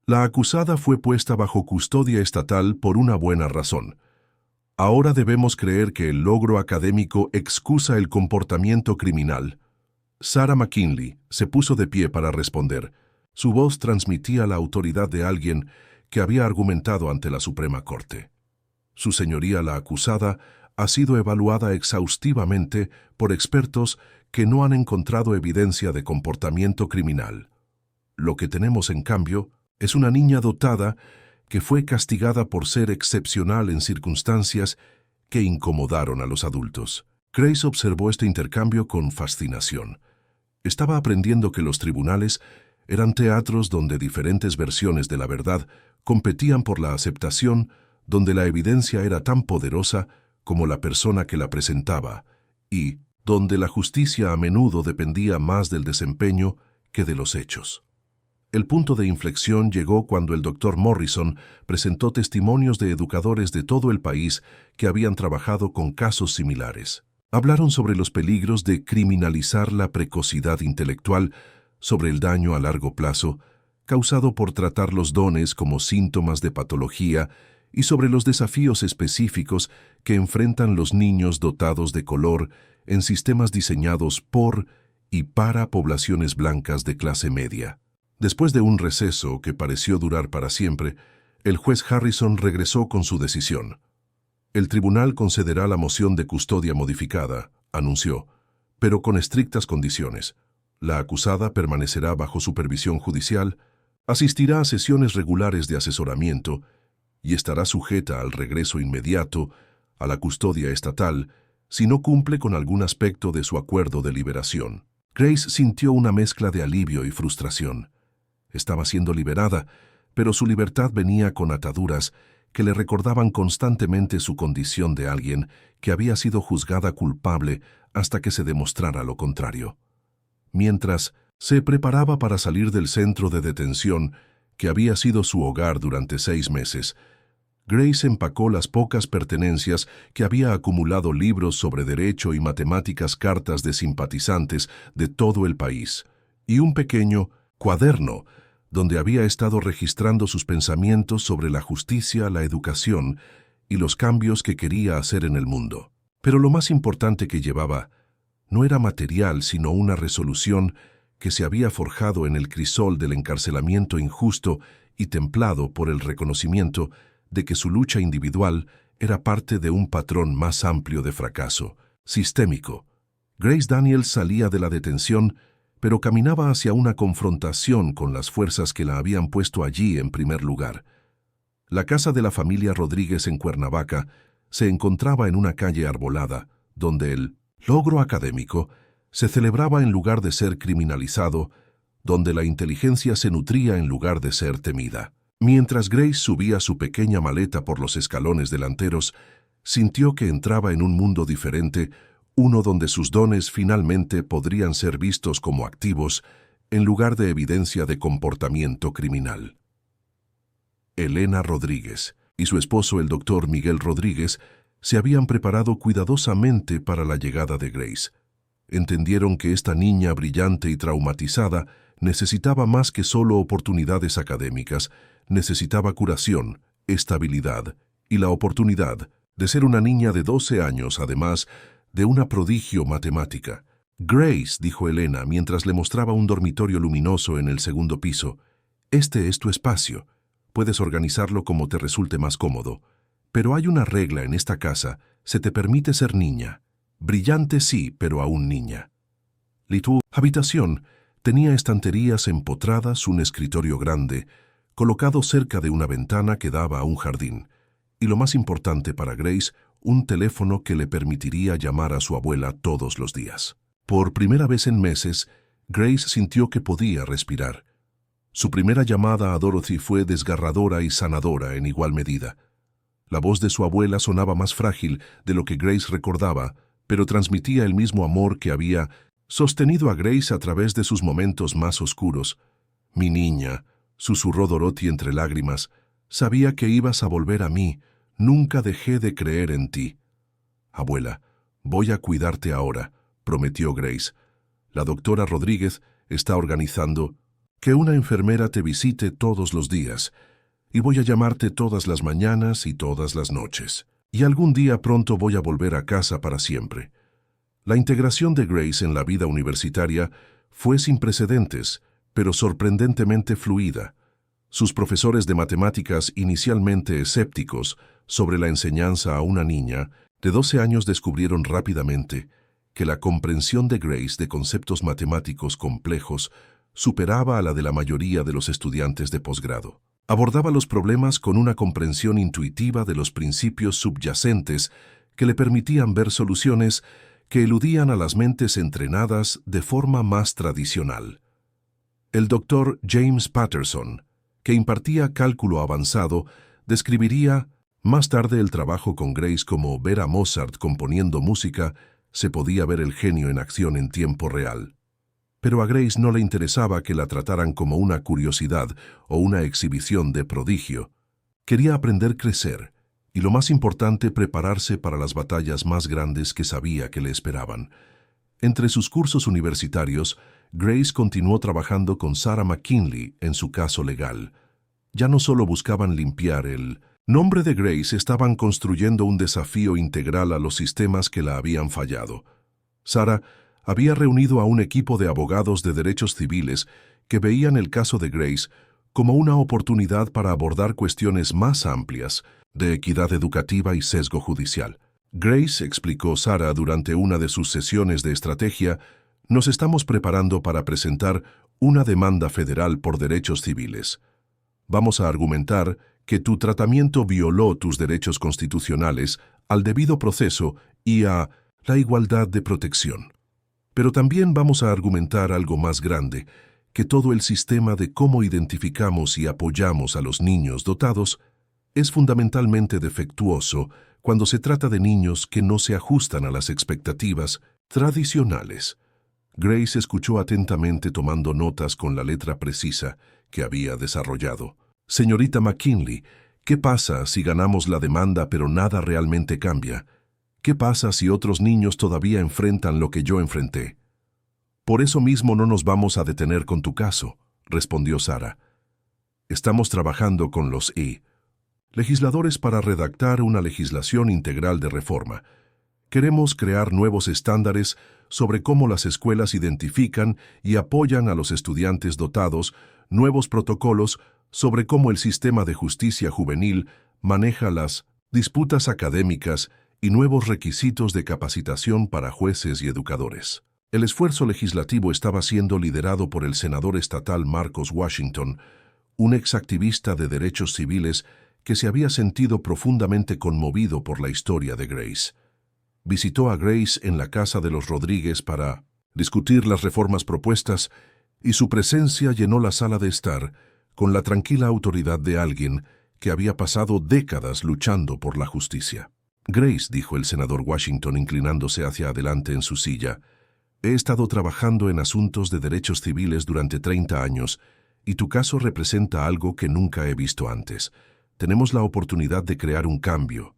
«La acusada fue puesta bajo custodia estatal por una buena razón. Ahora debemos creer que el logro académico excusa el comportamiento criminal». Sarah McKinley se puso de pie para responder. Su voz transmitía la autoridad de alguien que había argumentado ante la Suprema Corte. «Su señoría, la acusada, ha sido evaluada exhaustivamente por expertos que no han encontrado evidencia de comportamiento criminal. Lo que tenemos, en cambio, es una niña dotada que fue castigada por ser excepcional en circunstancias que incomodaron a los adultos». Grace observó este intercambio con fascinación. Estaba aprendiendo que los tribunales eran teatros donde diferentes versiones de la verdad competían por la aceptación, donde la evidencia era tan poderosa como la persona que la presentaba, y donde la justicia a menudo dependía más del desempeño que de los hechos. El punto de inflexión llegó cuando el Dr. Morrison presentó testimonios de educadores de todo el país que habían trabajado con casos similares. Hablaron sobre los peligros de criminalizar la precocidad intelectual, sobre el daño a largo plazo causado por tratar los dones como síntomas de patología y sobre los desafíos específicos que enfrentan los niños dotados de color en sistemas diseñados por y para poblaciones blancas de clase media. Después de un receso que pareció durar para siempre, el juez Harrison regresó con su decisión. «El tribunal concederá la moción de custodia modificada», anunció, «pero con estrictas condiciones. La acusada permanecerá bajo supervisión judicial, asistirá a sesiones regulares de asesoramiento y estará sujeta al regreso inmediato a la custodia estatal si no cumple con algún aspecto de su acuerdo de liberación». Grace sintió una mezcla de alivio y frustración. Estaba siendo liberada, pero su libertad venía con ataduras que le recordaban constantemente su condición de alguien que había sido juzgada culpable hasta que se demostrara lo contrario. Mientras se preparaba para salir del centro de detención, que había sido su hogar durante 6 meses, Grace empacó las pocas pertenencias que había acumulado: libros sobre derecho y matemáticas, cartas de simpatizantes de todo el país, y un pequeño cuaderno donde había estado registrando sus pensamientos sobre la justicia, la educación y los cambios que quería hacer en el mundo. Pero lo más importante que llevaba no era material, sino una resolución que se había forjado en el crisol del encarcelamiento injusto y templado por el reconocimiento de que su lucha individual era parte de un patrón más amplio de fracaso, sistémico. Grace Daniels salía de la detención, pero caminaba hacia una confrontación con las fuerzas que la habían puesto allí en primer lugar. La casa de la familia Rodríguez en Cuernavaca se encontraba en una calle arbolada, donde el logro académico se celebraba en lugar de ser criminalizado, donde la inteligencia se nutría en lugar de ser temida. Mientras Grace subía su pequeña maleta por los escalones delanteros, sintió que entraba en un mundo diferente, uno donde sus dones finalmente podrían ser vistos como activos en lugar de evidencia de comportamiento criminal. Elena Rodríguez y su esposo, el doctor Miguel Rodríguez, se habían preparado cuidadosamente para la llegada de Grace. Entendieron que esta niña brillante y traumatizada necesitaba más que solo oportunidades académicas, necesitaba curación, estabilidad y la oportunidad de ser una niña de 12 años, además de una prodigio matemática. Grace, dijo Elena mientras le mostraba un dormitorio luminoso en el segundo piso, este es tu espacio. Puedes organizarlo como te resulte más cómodo. Pero hay una regla en esta casa, se te permite ser niña. Brillante sí, pero aún niña. Tu habitación tenía estanterías empotradas, un escritorio grande, colocado cerca de una ventana que daba a un jardín. Y lo más importante para Grace, un teléfono que le permitiría llamar a su abuela todos los días. Por primera vez en meses, Grace sintió que podía respirar. Su primera llamada a Dorothy fue desgarradora y sanadora en igual medida. La voz de su abuela sonaba más frágil de lo que Grace recordaba, pero transmitía el mismo amor que había sostenido a Grace a través de sus momentos más oscuros. «Mi niña», susurró Dorothy entre lágrimas, «sabía que ibas a volver a mí. Nunca dejé de creer en ti». «Abuela, voy a cuidarte ahora», prometió Grace. «La doctora Rodríguez está organizando que una enfermera te visite todos los días, y voy a llamarte todas las mañanas y todas las noches. Y algún día pronto voy a volver a casa para siempre». La integración de Grace en la vida universitaria fue sin precedentes, pero sorprendentemente fluida. Sus profesores de matemáticas, inicialmente escépticos sobre la enseñanza a una niña de 12 años, descubrieron rápidamente que la comprensión de Grace de conceptos matemáticos complejos superaba a la de la mayoría de los estudiantes de posgrado. Abordaba los problemas con una comprensión intuitiva de los principios subyacentes que le permitían ver soluciones que eludían a las mentes entrenadas de forma más tradicional. El doctor James Patterson, que impartía cálculo avanzado, describiría más tarde el trabajo con Grace como ver a Mozart componiendo música. Se podía ver el genio en acción en tiempo real. Pero a Grace no le interesaba que la trataran como una curiosidad o una exhibición de prodigio. Quería aprender, crecer, y lo más importante, prepararse para las batallas más grandes que sabía que le esperaban. Entre sus cursos universitarios, Grace continuó trabajando con Sarah McKinley en su caso legal. Ya no solo buscaban limpiar el nombre de Grace, estaban construyendo un desafío integral a los sistemas que la habían fallado. Sarah había reunido a un equipo de abogados de derechos civiles que veían el caso de Grace como una oportunidad para abordar cuestiones más amplias de equidad educativa y sesgo judicial. Grace, explicó Sarah durante una de sus sesiones de estrategia, nos estamos preparando para presentar una demanda federal por derechos civiles. Vamos a argumentar que tu tratamiento violó tus derechos constitucionales al debido proceso y a la igualdad de protección. Pero también vamos a argumentar algo más grande, que todo el sistema de cómo identificamos y apoyamos a los niños dotados es fundamentalmente defectuoso cuando se trata de niños que no se ajustan a las expectativas tradicionales. Grace escuchó atentamente, tomando notas con la letra precisa que había desarrollado. «Señorita McKinley, ¿qué pasa si ganamos la demanda pero nada realmente cambia? ¿Qué pasa si otros niños todavía enfrentan lo que yo enfrenté?» «Por eso mismo no nos vamos a detener con tu caso», respondió Sarah. «Estamos trabajando con los legisladores para redactar una legislación integral de reforma. Queremos crear nuevos estándares sobre cómo las escuelas identifican y apoyan a los estudiantes dotados, nuevos protocolos sobre cómo el sistema de justicia juvenil maneja las disputas académicas y nuevos requisitos de capacitación para jueces y educadores». El esfuerzo legislativo estaba siendo liderado por el senador estatal Marcos Washington, un exactivista de derechos civiles que se había sentido profundamente conmovido por la historia de Grace. Visitó a Grace en la casa de los Rodríguez para discutir las reformas propuestas, y su presencia llenó la sala de estar con la tranquila autoridad de alguien que había pasado décadas luchando por la justicia. Grace, dijo el senador Washington inclinándose hacia adelante en su silla, he estado trabajando en asuntos de derechos civiles durante 30 años y tu caso representa algo que nunca he visto antes. Tenemos la oportunidad de crear un cambio.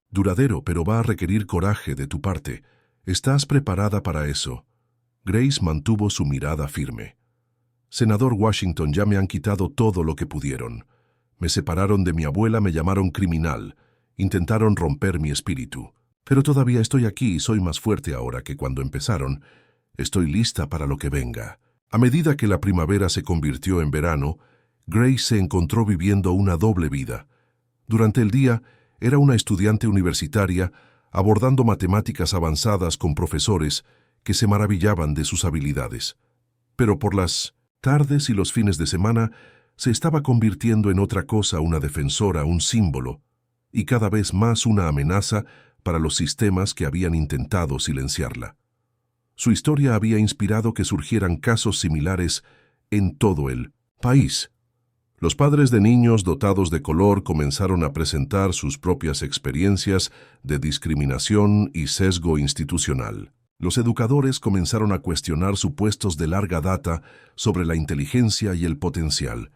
Duradero, pero va a requerir coraje de tu parte. ¿Estás preparada para eso? Grace mantuvo su mirada firme. Senador Washington, ya me han quitado todo lo que pudieron. Me separaron de mi abuela, me llamaron criminal. Intentaron romper mi espíritu. Pero todavía estoy aquí y soy más fuerte ahora que cuando empezaron. Estoy lista para lo que venga. A medida que la primavera se convirtió en verano, Grace se encontró viviendo una doble vida. Durante el día, era una estudiante universitaria abordando matemáticas avanzadas con profesores que se maravillaban de sus habilidades. Pero por las tardes y los fines de semana se estaba convirtiendo en otra cosa, una defensora, un símbolo, y cada vez más una amenaza para los sistemas que habían intentado silenciarla. Su historia había inspirado que surgieran casos similares en todo el país. Los padres de niños dotados de color comenzaron a presentar sus propias experiencias de discriminación y sesgo institucional. Los educadores comenzaron a cuestionar supuestos de larga data sobre la inteligencia y el potencial,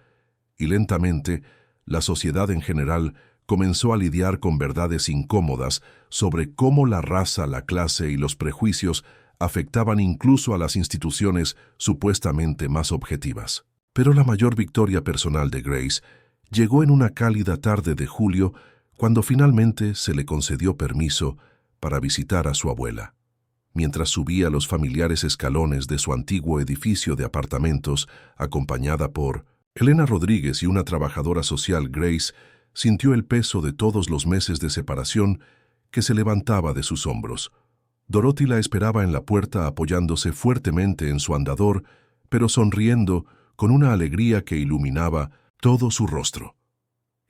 y lentamente la sociedad en general comenzó a lidiar con verdades incómodas sobre cómo la raza, la clase y los prejuicios afectaban incluso a las instituciones supuestamente más objetivas. Pero la mayor victoria personal de Grace llegó en una cálida tarde de julio, cuando finalmente se le concedió permiso para visitar a su abuela. Mientras subía los familiares escalones de su antiguo edificio de apartamentos, acompañada por Elena Rodríguez y una trabajadora social, Grace sintió el peso de todos los meses de separación que se levantaba de sus hombros. Dorothy la esperaba en la puerta apoyándose fuertemente en su andador, pero sonriendo con una alegría que iluminaba todo su rostro.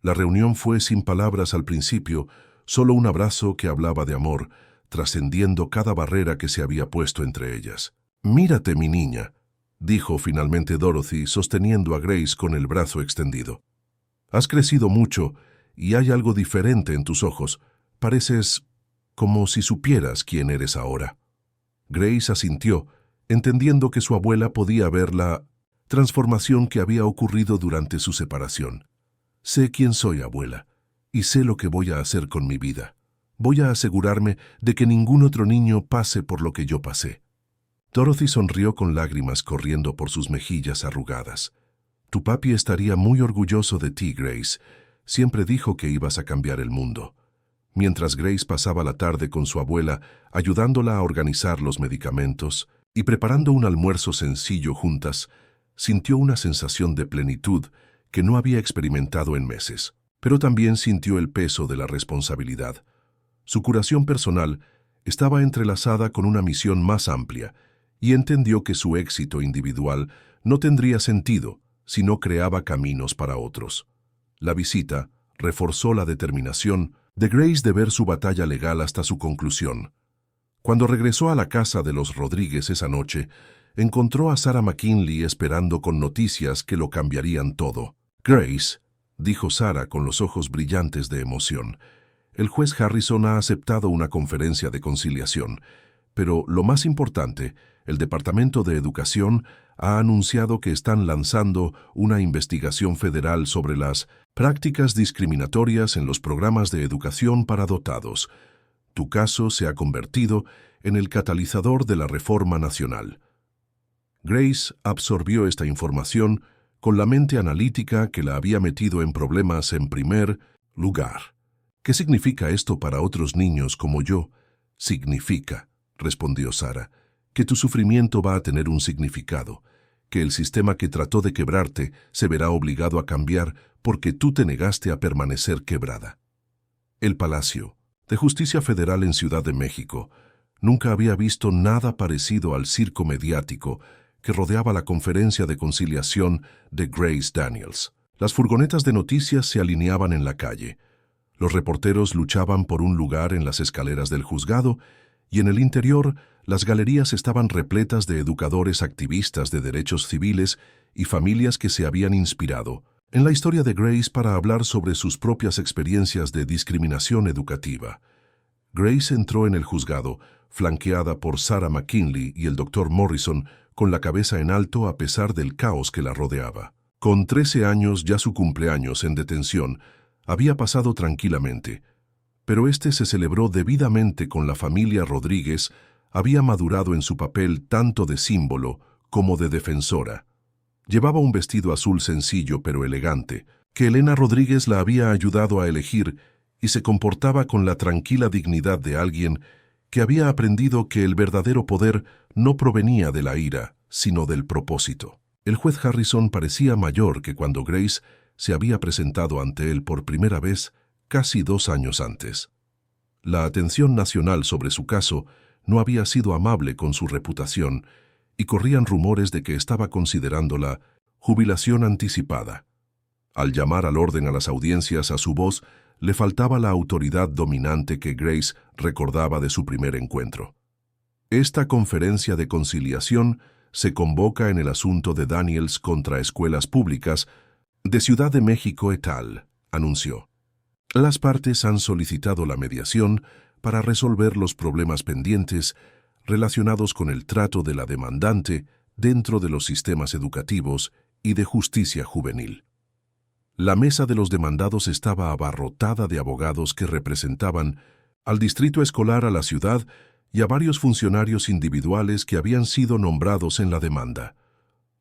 La reunión fue sin palabras al principio, solo un abrazo que hablaba de amor, trascendiendo cada barrera que se había puesto entre ellas. «Mírate, mi niña», dijo finalmente Dorothy, sosteniendo a Grace con el brazo extendido. «Has crecido mucho y hay algo diferente en tus ojos. Pareces como si supieras quién eres ahora». Grace asintió, entendiendo que su abuela podía ver la transformación que había ocurrido durante su separación. «Sé quién soy, abuela, y sé lo que voy a hacer con mi vida. Voy a asegurarme de que ningún otro niño pase por lo que yo pasé». Dorothy sonrió con lágrimas corriendo por sus mejillas arrugadas. «Tu papi estaría muy orgulloso de ti, Grace. Siempre dijo que ibas a cambiar el mundo». Mientras Grace pasaba la tarde con su abuela, ayudándola a organizar los medicamentos y preparando un almuerzo sencillo juntas, sintió una sensación de plenitud que no había experimentado en meses, pero también sintió el peso de la responsabilidad. Su curación personal estaba entrelazada con una misión más amplia y entendió que su éxito individual no tendría sentido si no creaba caminos para otros. La visita reforzó la determinación de Grace de ver su batalla legal hasta su conclusión. Cuando regresó a la casa de los Rodríguez esa noche, encontró a Sarah McKinley esperando con noticias que lo cambiarían todo. «Grace», dijo Sarah con los ojos brillantes de emoción, «el juez Harrison ha aceptado una conferencia de conciliación, pero lo más importante, el Departamento de Educación ha anunciado que están lanzando una investigación federal sobre las prácticas discriminatorias en los programas de educación para dotados. Tu caso se ha convertido en el catalizador de la reforma nacional». Grace absorbió esta información con la mente analítica que la había metido en problemas en primer lugar. «¿Qué significa esto para otros niños como yo?» «Significa», respondió Sarah, «que tu sufrimiento va a tener un significado, que el sistema que trató de quebrarte se verá obligado a cambiar porque tú te negaste a permanecer quebrada». El Palacio de Justicia Federal en Ciudad de México nunca había visto nada parecido al circo mediático que rodeaba la conferencia de conciliación de Grace Daniels. Las furgonetas de noticias se alineaban en la calle. Los reporteros luchaban por un lugar en las escaleras del juzgado y en el interior las galerías estaban repletas de educadores activistas de derechos civiles y familias que se habían inspirado en la historia de Grace para hablar sobre sus propias experiencias de discriminación educativa. Grace entró en el juzgado, flanqueada por Sarah McKinley y el Dr. Morrison, con la cabeza en alto a pesar del caos que la rodeaba. Con 13 años, ya su cumpleaños en detención, había pasado tranquilamente, pero este se celebró debidamente con la familia Rodríguez. Había madurado en su papel tanto de símbolo como de defensora. Llevaba un vestido azul sencillo pero elegante, que Elena Rodríguez la había ayudado a elegir, y se comportaba con la tranquila dignidad de alguien que había aprendido que el verdadero poder no provenía de la ira, sino del propósito. El juez Harrison parecía mayor que cuando Grace se había presentado ante él por primera vez casi 2 años antes. La atención nacional sobre su caso no había sido amable con su reputación, y corrían rumores de que estaba considerando la jubilación anticipada. Al llamar al orden a las audiencias, a su voz le faltaba la autoridad dominante que Grace recordaba de su primer encuentro. Esta conferencia de conciliación se convoca en el asunto de Daniels contra escuelas públicas de Ciudad de México et al., anunció. Las partes han solicitado la mediación para resolver los problemas pendientes relacionados con el trato de la demandante dentro de los sistemas educativos y de justicia juvenil. La mesa de los demandados estaba abarrotada de abogados que representaban al distrito escolar, a la ciudad y a varios funcionarios individuales que habían sido nombrados en la demanda.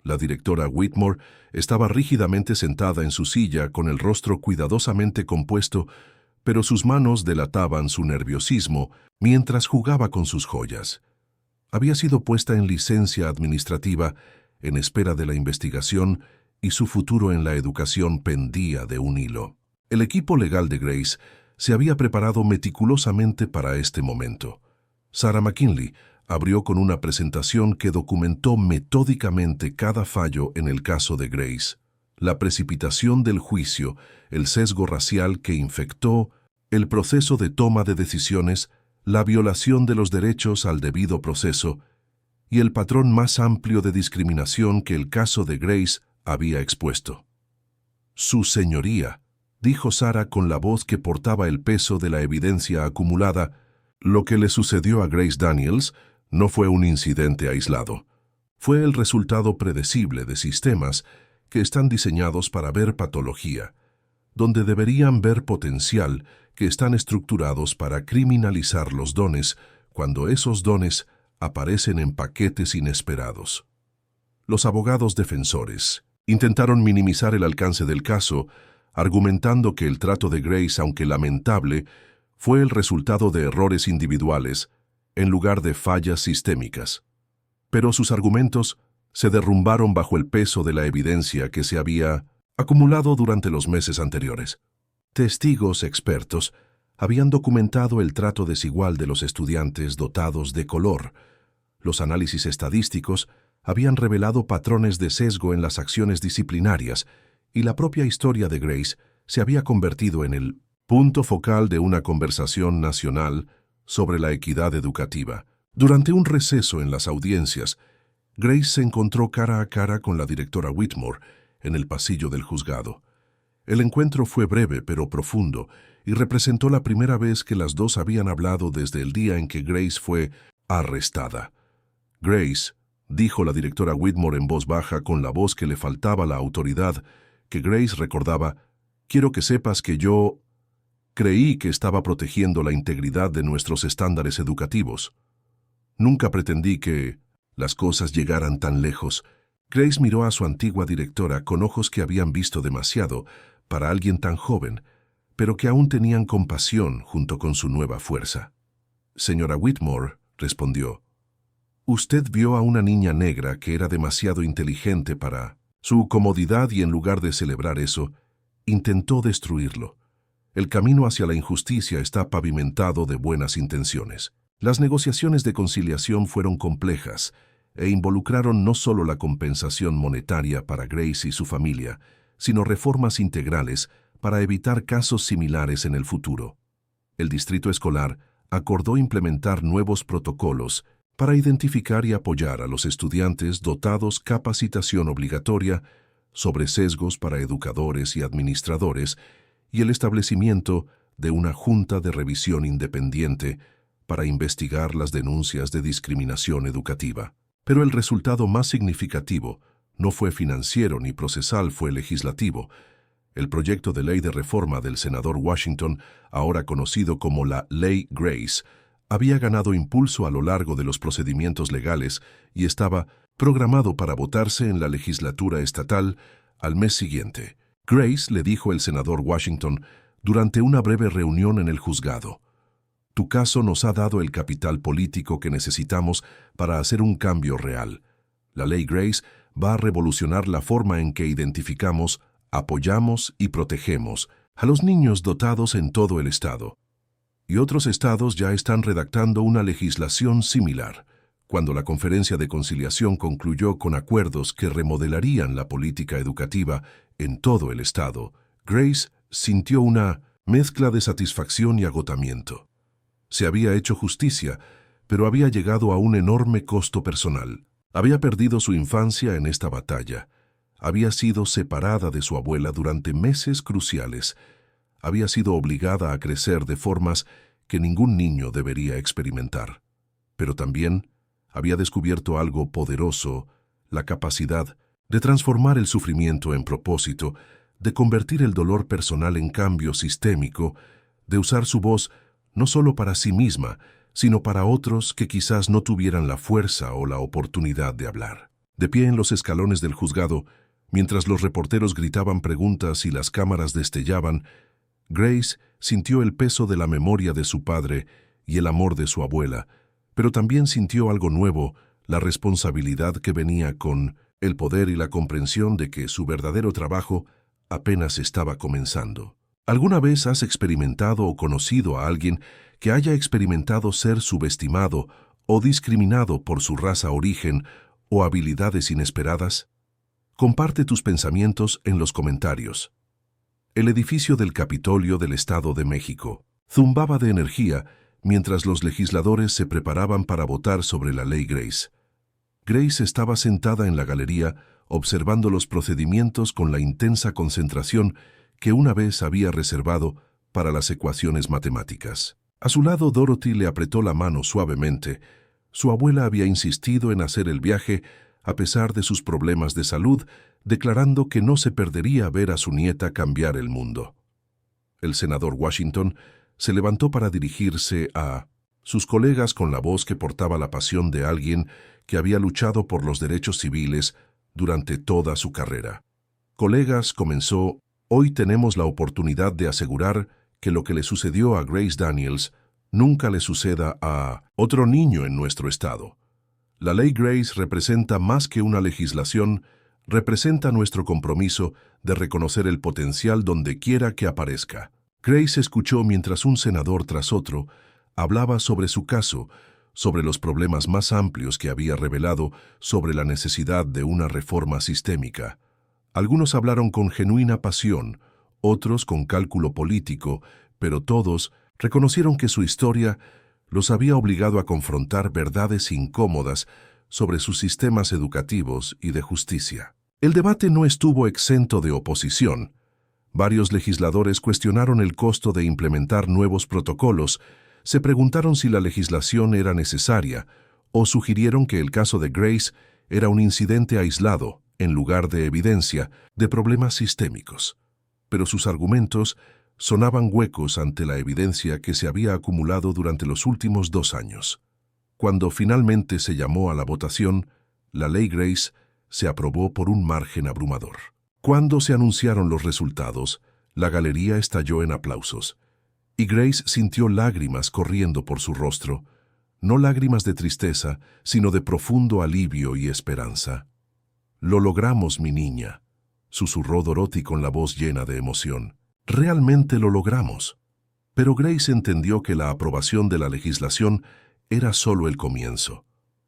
La directora Whitmore estaba rígidamente sentada en su silla con el rostro cuidadosamente compuesto, pero sus manos delataban su nerviosismo mientras jugaba con sus joyas. Había sido puesta en licencia administrativa en espera de la investigación y su futuro en la educación pendía de un hilo. El equipo legal de Grace se había preparado meticulosamente para este momento. Sarah McKinley abrió con una presentación que documentó metódicamente cada fallo en el caso de Grace: la precipitación del juicio, el sesgo racial que infectó el proceso de toma de decisiones, la violación de los derechos al debido proceso y el patrón más amplio de discriminación que el caso de Grace había expuesto. «Su señoría», dijo Sarah con la voz que portaba el peso de la evidencia acumulada, «lo que le sucedió a Grace Daniels no fue un incidente aislado. Fue el resultado predecible de sistemas que están diseñados para ver patología, donde deberían ver potencial, que están estructurados para criminalizar los dones cuando esos dones aparecen en paquetes inesperados». Los abogados defensores intentaron minimizar el alcance del caso, argumentando que el trato de Grace, aunque lamentable, fue el resultado de errores individuales en lugar de fallas sistémicas. Pero sus argumentos se derrumbaron bajo el peso de la evidencia que se había acumulado durante los meses anteriores. Testigos expertos habían documentado el trato desigual de los estudiantes dotados de color. Los análisis estadísticos habían revelado patrones de sesgo en las acciones disciplinarias, y la propia historia de Grace se había convertido en el punto focal de una conversación nacional sobre la equidad educativa. Durante un receso en las audiencias, Grace se encontró cara a cara con la directora Whitmore en el pasillo del juzgado. El encuentro fue breve pero profundo y representó la primera vez que las dos habían hablado desde el día en que Grace fue arrestada. «Grace», dijo la directora Whitmore en voz baja, con la voz que le faltaba la autoridad que Grace recordaba, «quiero que sepas que yo creí que estaba protegiendo la integridad de nuestros estándares educativos. Nunca pretendí que las cosas llegaran tan lejos». Grace miró a su antigua directora con ojos que habían visto demasiado para alguien tan joven, pero que aún tenían compasión junto con su nueva fuerza. «Señora Whitmore», respondió, «usted vio a una niña negra que era demasiado inteligente para su comodidad y en lugar de celebrar eso, intentó destruirlo. El camino hacia la injusticia está pavimentado de buenas intenciones». Las negociaciones de conciliación fueron complejas e involucraron no solo la compensación monetaria para Grace y su familia, sino reformas integrales para evitar casos similares en el futuro. El distrito escolar acordó implementar nuevos protocolos para identificar y apoyar a los estudiantes dotados capacitación obligatoria sobre sesgos para educadores y administradores y el establecimiento de una junta de revisión independiente para investigar las denuncias de discriminación educativa. Pero el resultado más significativo no fue financiero ni procesal, fue legislativo. El proyecto de ley de reforma del senador Washington, ahora conocido como la Ley Grace, había ganado impulso a lo largo de los procedimientos legales y estaba programado para votarse en la legislatura estatal al mes siguiente. Grace le dijo el senador Washington durante una breve reunión en el juzgado: «Tu caso nos ha dado el capital político que necesitamos para hacer un cambio real. La Ley Grace va a revolucionar la forma en que identificamos, apoyamos y protegemos a los niños dotados en todo el estado». Y otros estados ya están redactando una legislación similar. Cuando la Conferencia de Conciliación concluyó con acuerdos que remodelarían la política educativa en todo el estado, Grace sintió una mezcla de satisfacción y agotamiento. Se había hecho justicia, pero había llegado a un enorme costo personal. Había perdido su infancia en esta batalla. Había sido separada de su abuela durante meses cruciales. Había sido obligada a crecer de formas que ningún niño debería experimentar. Pero también había descubierto algo poderoso: la capacidad de transformar el sufrimiento en propósito, de convertir el dolor personal en cambio sistémico, de usar su voz no solo para sí misma, sino para otros que quizás no tuvieran la fuerza o la oportunidad de hablar. De pie en los escalones del juzgado, mientras los reporteros gritaban preguntas y las cámaras destellaban, Grace sintió el peso de la memoria de su padre y el amor de su abuela, pero también sintió algo nuevo: la responsabilidad que venía con el poder y la comprensión de que su verdadero trabajo apenas estaba comenzando. ¿Alguna vez has experimentado o conocido a alguien que haya experimentado ser subestimado o discriminado por su raza, origen o habilidades inesperadas? Comparte tus pensamientos en los comentarios. El edificio del Capitolio del Estado de México zumbaba de energía mientras los legisladores se preparaban para votar sobre la Ley Grace. Grace estaba sentada en la galería observando los procedimientos con la intensa concentración que una vez había reservado para las ecuaciones matemáticas. A su lado, Dorothy le apretó la mano suavemente. Su abuela había insistido en hacer el viaje a pesar de sus problemas de salud, declarando que no se perdería ver a su nieta cambiar el mundo. El senador Washington se levantó para dirigirse a sus colegas con la voz que portaba la pasión de alguien que había luchado por los derechos civiles durante toda su carrera. «Colegas», comenzó, «hoy tenemos la oportunidad de asegurar que lo que le sucedió a Grace Daniels nunca le suceda a otro niño en nuestro estado. La Ley Grace representa más que una legislación, representa nuestro compromiso de reconocer el potencial donde quiera que aparezca». Grace escuchó mientras un senador tras otro hablaba sobre su caso, sobre los problemas más amplios que había revelado, sobre la necesidad de una reforma sistémica. Algunos hablaron con genuina pasión, otros con cálculo político, pero todos reconocieron que su historia los había obligado a confrontar verdades incómodas sobre sus sistemas educativos y de justicia. El debate no estuvo exento de oposición. Varios legisladores cuestionaron el costo de implementar nuevos protocolos, se preguntaron si la legislación era necesaria o sugirieron que el caso de Grace era un incidente aislado, en lugar de evidencia de problemas sistémicos. Pero sus argumentos sonaban huecos ante la evidencia que se había acumulado durante los últimos 2 años. Cuando finalmente se llamó a la votación, la Ley Grace se aprobó por un margen abrumador. Cuando se anunciaron los resultados, la galería estalló en aplausos, y Grace sintió lágrimas corriendo por su rostro, no lágrimas de tristeza, sino de profundo alivio y esperanza. «Lo logramos, mi niña», susurró Dorothy con la voz llena de emoción. «Realmente lo logramos». Pero Grace entendió que la aprobación de la legislación era solo el comienzo.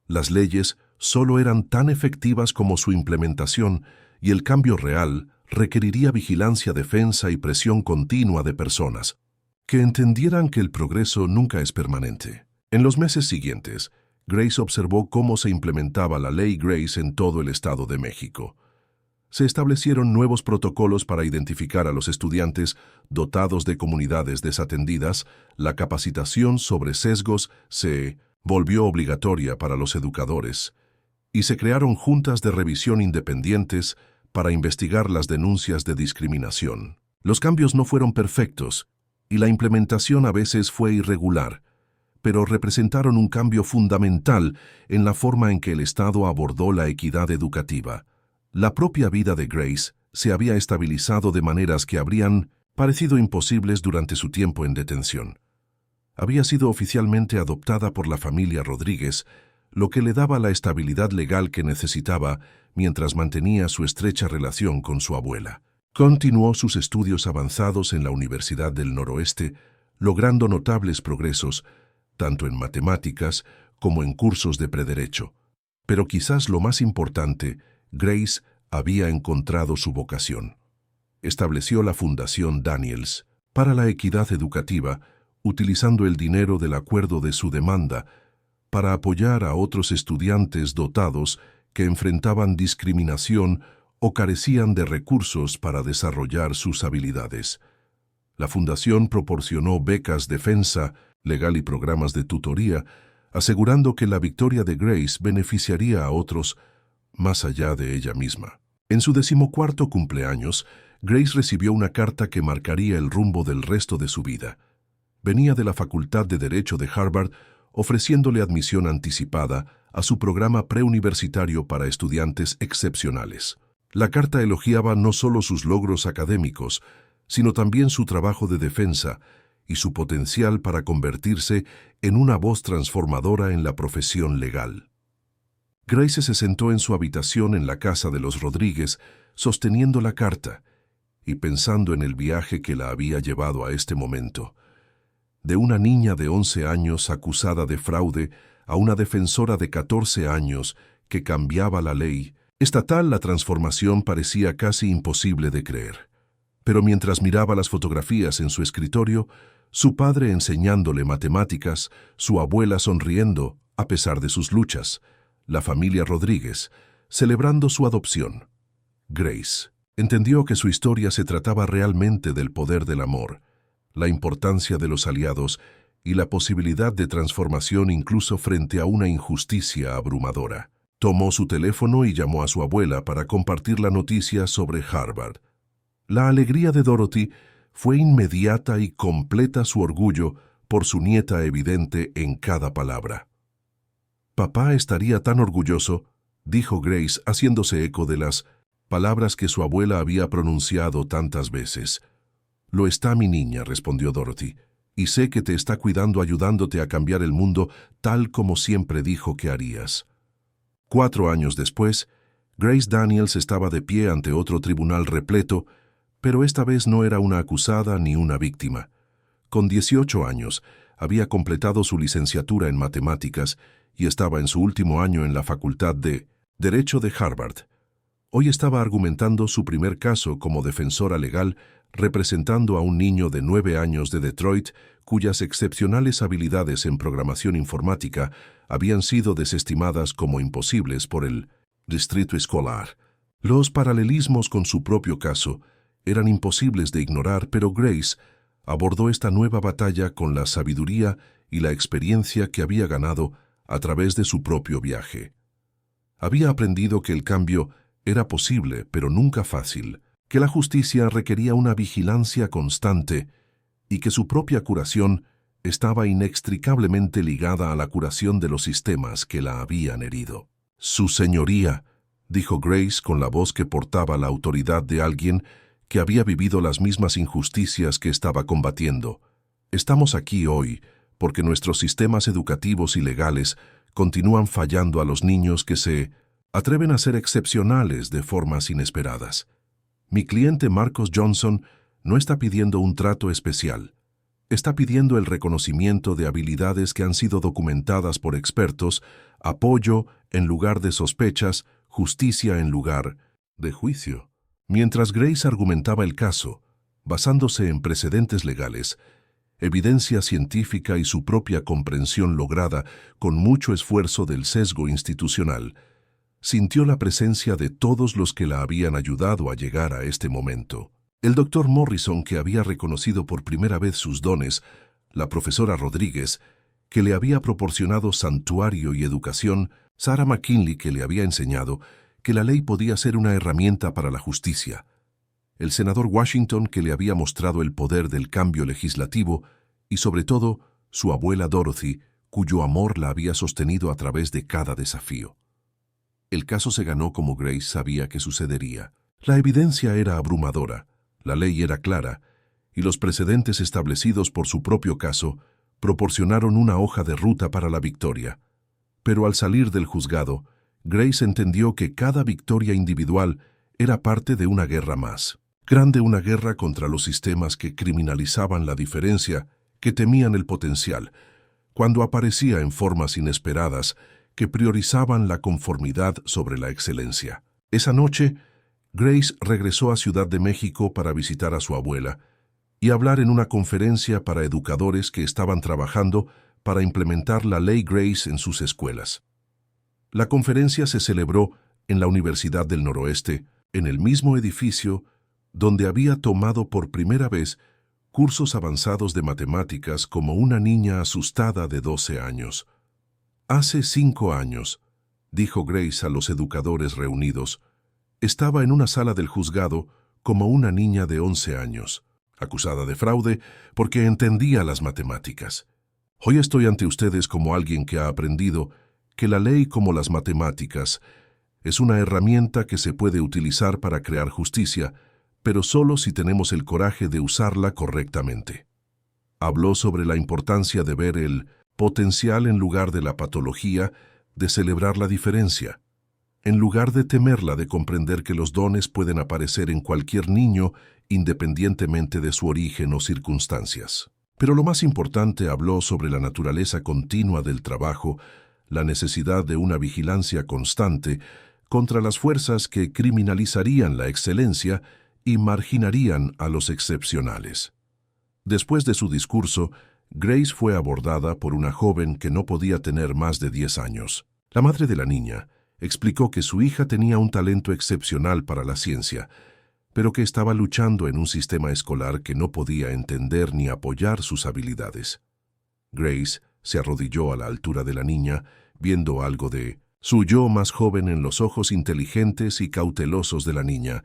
Las leyes solo eran tan efectivas como su implementación, y el cambio real requeriría vigilancia, defensa y presión continua de personas que entendieran que el progreso nunca es permanente. En los meses siguientes, Grace observó cómo se implementaba la Ley Grace en todo el Estado de México. Se establecieron nuevos protocolos para identificar a los estudiantes dotados de comunidades desatendidas, la capacitación sobre sesgos se volvió obligatoria para los educadores, y se crearon juntas de revisión independientes para investigar las denuncias de discriminación. Los cambios no fueron perfectos, y la implementación a veces fue irregular, pero representaron un cambio fundamental en la forma en que el Estado abordó la equidad educativa. La propia vida de Grace se había estabilizado de maneras que habrían parecido imposibles durante su tiempo en detención. Había sido oficialmente adoptada por la familia Rodríguez, lo que le daba la estabilidad legal que necesitaba mientras mantenía su estrecha relación con su abuela. Continuó sus estudios avanzados en la Universidad del Noroeste, logrando notables progresos, tanto en matemáticas como en cursos de prederecho. Pero quizás lo más importante, Grace había encontrado su vocación. Estableció la Fundación Daniels para la equidad educativa, utilizando el dinero del acuerdo de su demanda para apoyar a otros estudiantes dotados que enfrentaban discriminación o carecían de recursos para desarrollar sus habilidades. La Fundación proporcionó becas, defensa legal y programas de tutoría, asegurando que la victoria de Grace beneficiaría a otros más allá de ella misma. En su 14º cumpleaños, Grace recibió una carta que marcaría el rumbo del resto de su vida. Venía de la Facultad de Derecho de Harvard, ofreciéndole admisión anticipada a su programa preuniversitario para estudiantes excepcionales. La carta elogiaba no solo sus logros académicos, sino también su trabajo de defensa y su potencial para convertirse en una voz transformadora en la profesión legal. Grace se sentó en su habitación en la casa de los Rodríguez, sosteniendo la carta y pensando en el viaje que la había llevado a este momento. De una niña de 11 años acusada de fraude a una defensora de 14 años que cambiaba la ley estatal, la transformación parecía casi imposible de creer. Pero mientras miraba las fotografías en su escritorio, su padre enseñándole matemáticas, su abuela sonriendo a pesar de sus luchas, la familia Rodríguez celebrando su adopción, Grace entendió que su historia se trataba realmente del poder del amor, la importancia de los aliados y la posibilidad de transformación incluso frente a una injusticia abrumadora. Tomó su teléfono y llamó a su abuela para compartir la noticia sobre Harvard. La alegría de Dorothy fue inmediata y completa, su orgullo por su nieta evidente en cada palabra. «Papá estaría tan orgulloso», dijo Grace, haciéndose eco de las palabras que su abuela había pronunciado tantas veces. «Lo está, mi niña», respondió Dorothy, «y sé que te está cuidando, ayudándote a cambiar el mundo tal como siempre dijo que harías». 4 años después, Grace Daniels estaba de pie ante otro tribunal repleto, pero esta vez no era una acusada ni una víctima. Con 18 años, había completado su licenciatura en matemáticas y estaba en su último año en la Facultad de Derecho de Harvard. Hoy estaba argumentando su primer caso como defensora legal, representando a un niño de 9 años de Detroit cuyas excepcionales habilidades en programación informática habían sido desestimadas como imposibles por el distrito escolar. Los paralelismos con su propio caso eran imposibles de ignorar, pero Grace abordó esta nueva batalla con la sabiduría y la experiencia que había ganado a través de su propio viaje. Había aprendido que el cambio era posible, pero nunca fácil, que la justicia requería una vigilancia constante y que su propia curación estaba inextricablemente ligada a la curación de los sistemas que la habían herido. «Su señoría», dijo Grace con la voz que portaba la autoridad de alguien que había vivido las mismas injusticias que estaba combatiendo, «estamos aquí hoy porque nuestros sistemas educativos y legales continúan fallando a los niños que se atreven a ser excepcionales de formas inesperadas. Mi cliente Marcos Johnson no está pidiendo un trato especial. Está pidiendo el reconocimiento de habilidades que han sido documentadas por expertos, apoyo en lugar de sospechas, justicia en lugar de juicio». Mientras Grace argumentaba el caso, basándose en precedentes legales, evidencia científica y su propia comprensión lograda con mucho esfuerzo del sesgo institucional, sintió la presencia de todos los que la habían ayudado a llegar a este momento. El doctor Morrison, que había reconocido por primera vez sus dones, la profesora Rodríguez, que le había proporcionado santuario y educación, Sarah McKinley, que le había enseñado que la ley podía ser una herramienta para la justicia, el senador Washington, que le había mostrado el poder del cambio legislativo, y sobre todo, su abuela Dorothy, cuyo amor la había sostenido a través de cada desafío. El caso se ganó como Grace sabía que sucedería. La evidencia era abrumadora, la ley era clara, y los precedentes establecidos por su propio caso proporcionaron una hoja de ruta para la victoria. Pero al salir del juzgado, Grace entendió que cada victoria individual era parte de una guerra más. Grande, una guerra contra los sistemas que criminalizaban la diferencia, que temían el potencial, cuando aparecía en formas inesperadas, que priorizaban la conformidad sobre la excelencia. Esa noche, Grace regresó a Ciudad de México para visitar a su abuela y hablar en una conferencia para educadores que estaban trabajando para implementar la Ley Grace en sus escuelas. La conferencia se celebró en la Universidad del Noroeste, en el mismo edificio donde había tomado por primera vez cursos avanzados de matemáticas como una niña asustada de 12 años. Hace 5 años, dijo Grace a los educadores reunidos, estaba en una sala del juzgado como una niña de 11 años, acusada de fraude porque entendía las matemáticas. Hoy estoy ante ustedes como alguien que ha aprendido que la ley, como las matemáticas, es una herramienta que se puede utilizar para crear justicia, pero solo si tenemos el coraje de usarla correctamente. Habló sobre la importancia de ver el potencial en lugar de la patología, de celebrar la diferencia, en lugar de temerla, de comprender que los dones pueden aparecer en cualquier niño independientemente de su origen o circunstancias. Pero lo más importante, habló sobre la naturaleza continua del trabajo, la necesidad de una vigilancia constante contra las fuerzas que criminalizarían la excelencia y marginarían a los excepcionales. Después de su discurso, Grace fue abordada por una joven que no podía tener más de 10 años. La madre de la niña explicó que su hija tenía un talento excepcional para la ciencia, pero que estaba luchando en un sistema escolar que no podía entender ni apoyar sus habilidades. Grace se arrodilló a la altura de la niña, viendo algo de su yo más joven en los ojos inteligentes y cautelosos de la niña.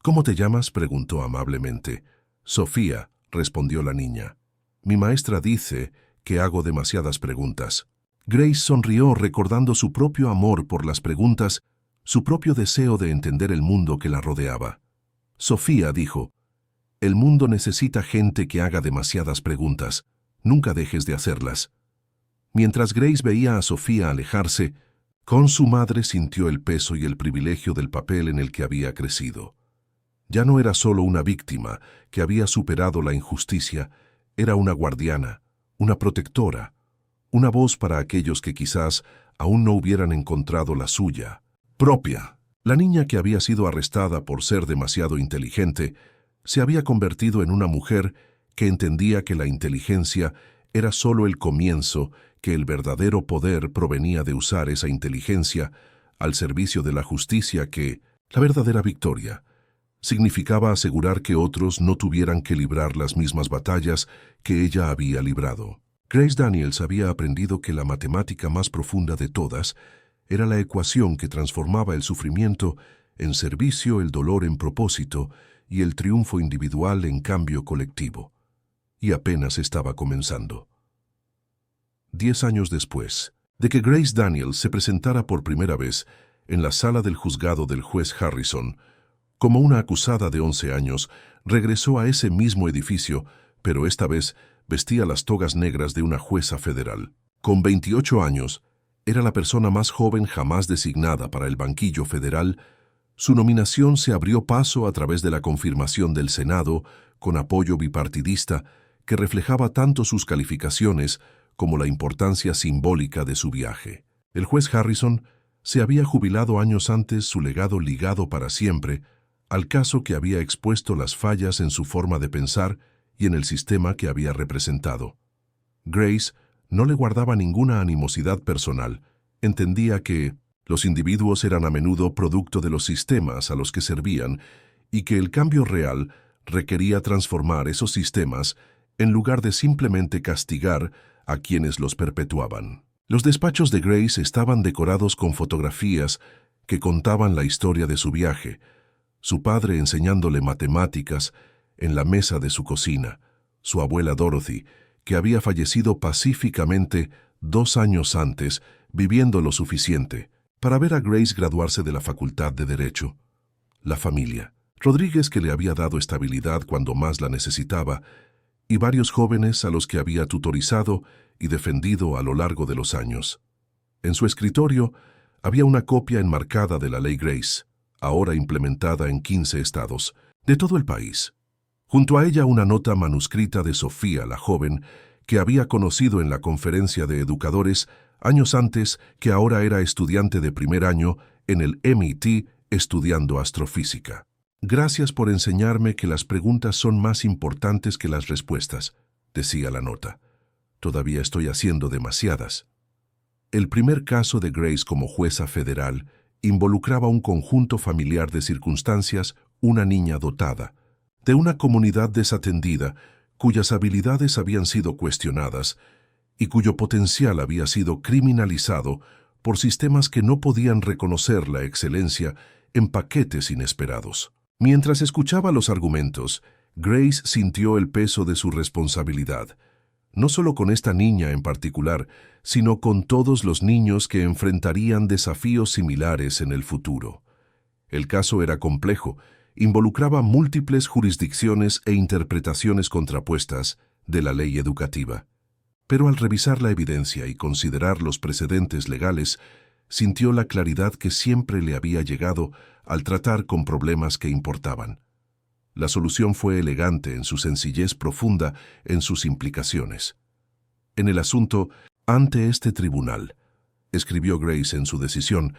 «¿Cómo te llamas?», preguntó amablemente. «Sofía», respondió la niña. «Mi maestra dice que hago demasiadas preguntas». Grace sonrió recordando su propio amor por las preguntas, su propio deseo de entender el mundo que la rodeaba. «Sofía», dijo, «el mundo necesita gente que haga demasiadas preguntas. Nunca dejes de hacerlas». Mientras Grace veía a Sofía alejarse, con su madre sintió el peso y el privilegio del papel en el que había crecido. Ya no era solo una víctima que había superado la injusticia, era una guardiana, una protectora, una voz para aquellos que quizás aún no hubieran encontrado la suya propia. La niña, que había sido arrestada por ser demasiado inteligente, se había convertido en una mujer que entendía que la inteligencia era solo el comienzo, que el verdadero poder provenía de usar esa inteligencia al servicio de la justicia, que la verdadera victoria significaba asegurar que otros no tuvieran que librar las mismas batallas que ella había librado. Grace Daniels había aprendido que la matemática más profunda de todas era la ecuación que transformaba el sufrimiento en servicio, el dolor en propósito y el triunfo individual en cambio colectivo. Y apenas estaba comenzando. 10 años después de que Grace Daniels se presentara por primera vez en la sala del juzgado del juez Harrison, como una acusada de 11 años, regresó a ese mismo edificio, pero esta vez vestía las togas negras de una jueza federal. Con 28 años, era la persona más joven jamás designada para el banquillo federal. Su nominación se abrió paso a través de la confirmación del Senado, con apoyo bipartidista, que reflejaba tanto sus calificaciones como la importancia simbólica de su viaje. El juez Harrison se había jubilado años antes, su legado ligado para siempre al caso que había expuesto las fallas en su forma de pensar y en el sistema que había representado. Grace no le guardaba ninguna animosidad personal, entendía que Los individuos eran a menudo producto de los sistemas a los que servían y que el cambio real requería transformar esos sistemas en lugar de simplemente castigar a quienes los perpetuaban. Los despachos de Grace estaban decorados con fotografías que contaban la historia de su viaje, su padre enseñándole matemáticas en la mesa de su cocina, su abuela Dorothy, que había fallecido pacíficamente 2 años antes, viviendo lo suficiente para ver a Grace graduarse de la Facultad de Derecho. La familia, Rodríguez, que le había dado estabilidad cuando más la necesitaba, y varios jóvenes a los que había tutorizado y defendido a lo largo de los años. En su escritorio había una copia enmarcada de la Ley Grace, ahora implementada en 15 estados, de todo el país. Junto a ella una nota manuscrita de Sofía, la joven, que había conocido en la conferencia de educadores años antes, que ahora era estudiante de primer año en el MIT estudiando astrofísica. «Gracias por enseñarme que las preguntas son más importantes que las respuestas», decía la nota. «Todavía estoy haciendo demasiadas». El primer caso de Grace como jueza federal involucraba un conjunto familiar de circunstancias, una niña dotada, de una comunidad desatendida, cuyas habilidades habían sido cuestionadas y cuyo potencial había sido criminalizado por sistemas que no podían reconocer la excelencia en paquetes inesperados. Mientras escuchaba los argumentos, Grace sintió el peso de su responsabilidad, no solo con esta niña en particular, sino con todos los niños que enfrentarían desafíos similares en el futuro. El caso era complejo, involucraba múltiples jurisdicciones e interpretaciones contrapuestas de la ley educativa. Pero al revisar la evidencia y considerar los precedentes legales, sintió la claridad que siempre le había llegado al tratar con problemas que importaban. La solución fue elegante en su sencillez, profunda en sus implicaciones. En el asunto, ante este tribunal, escribió Grace en su decisión,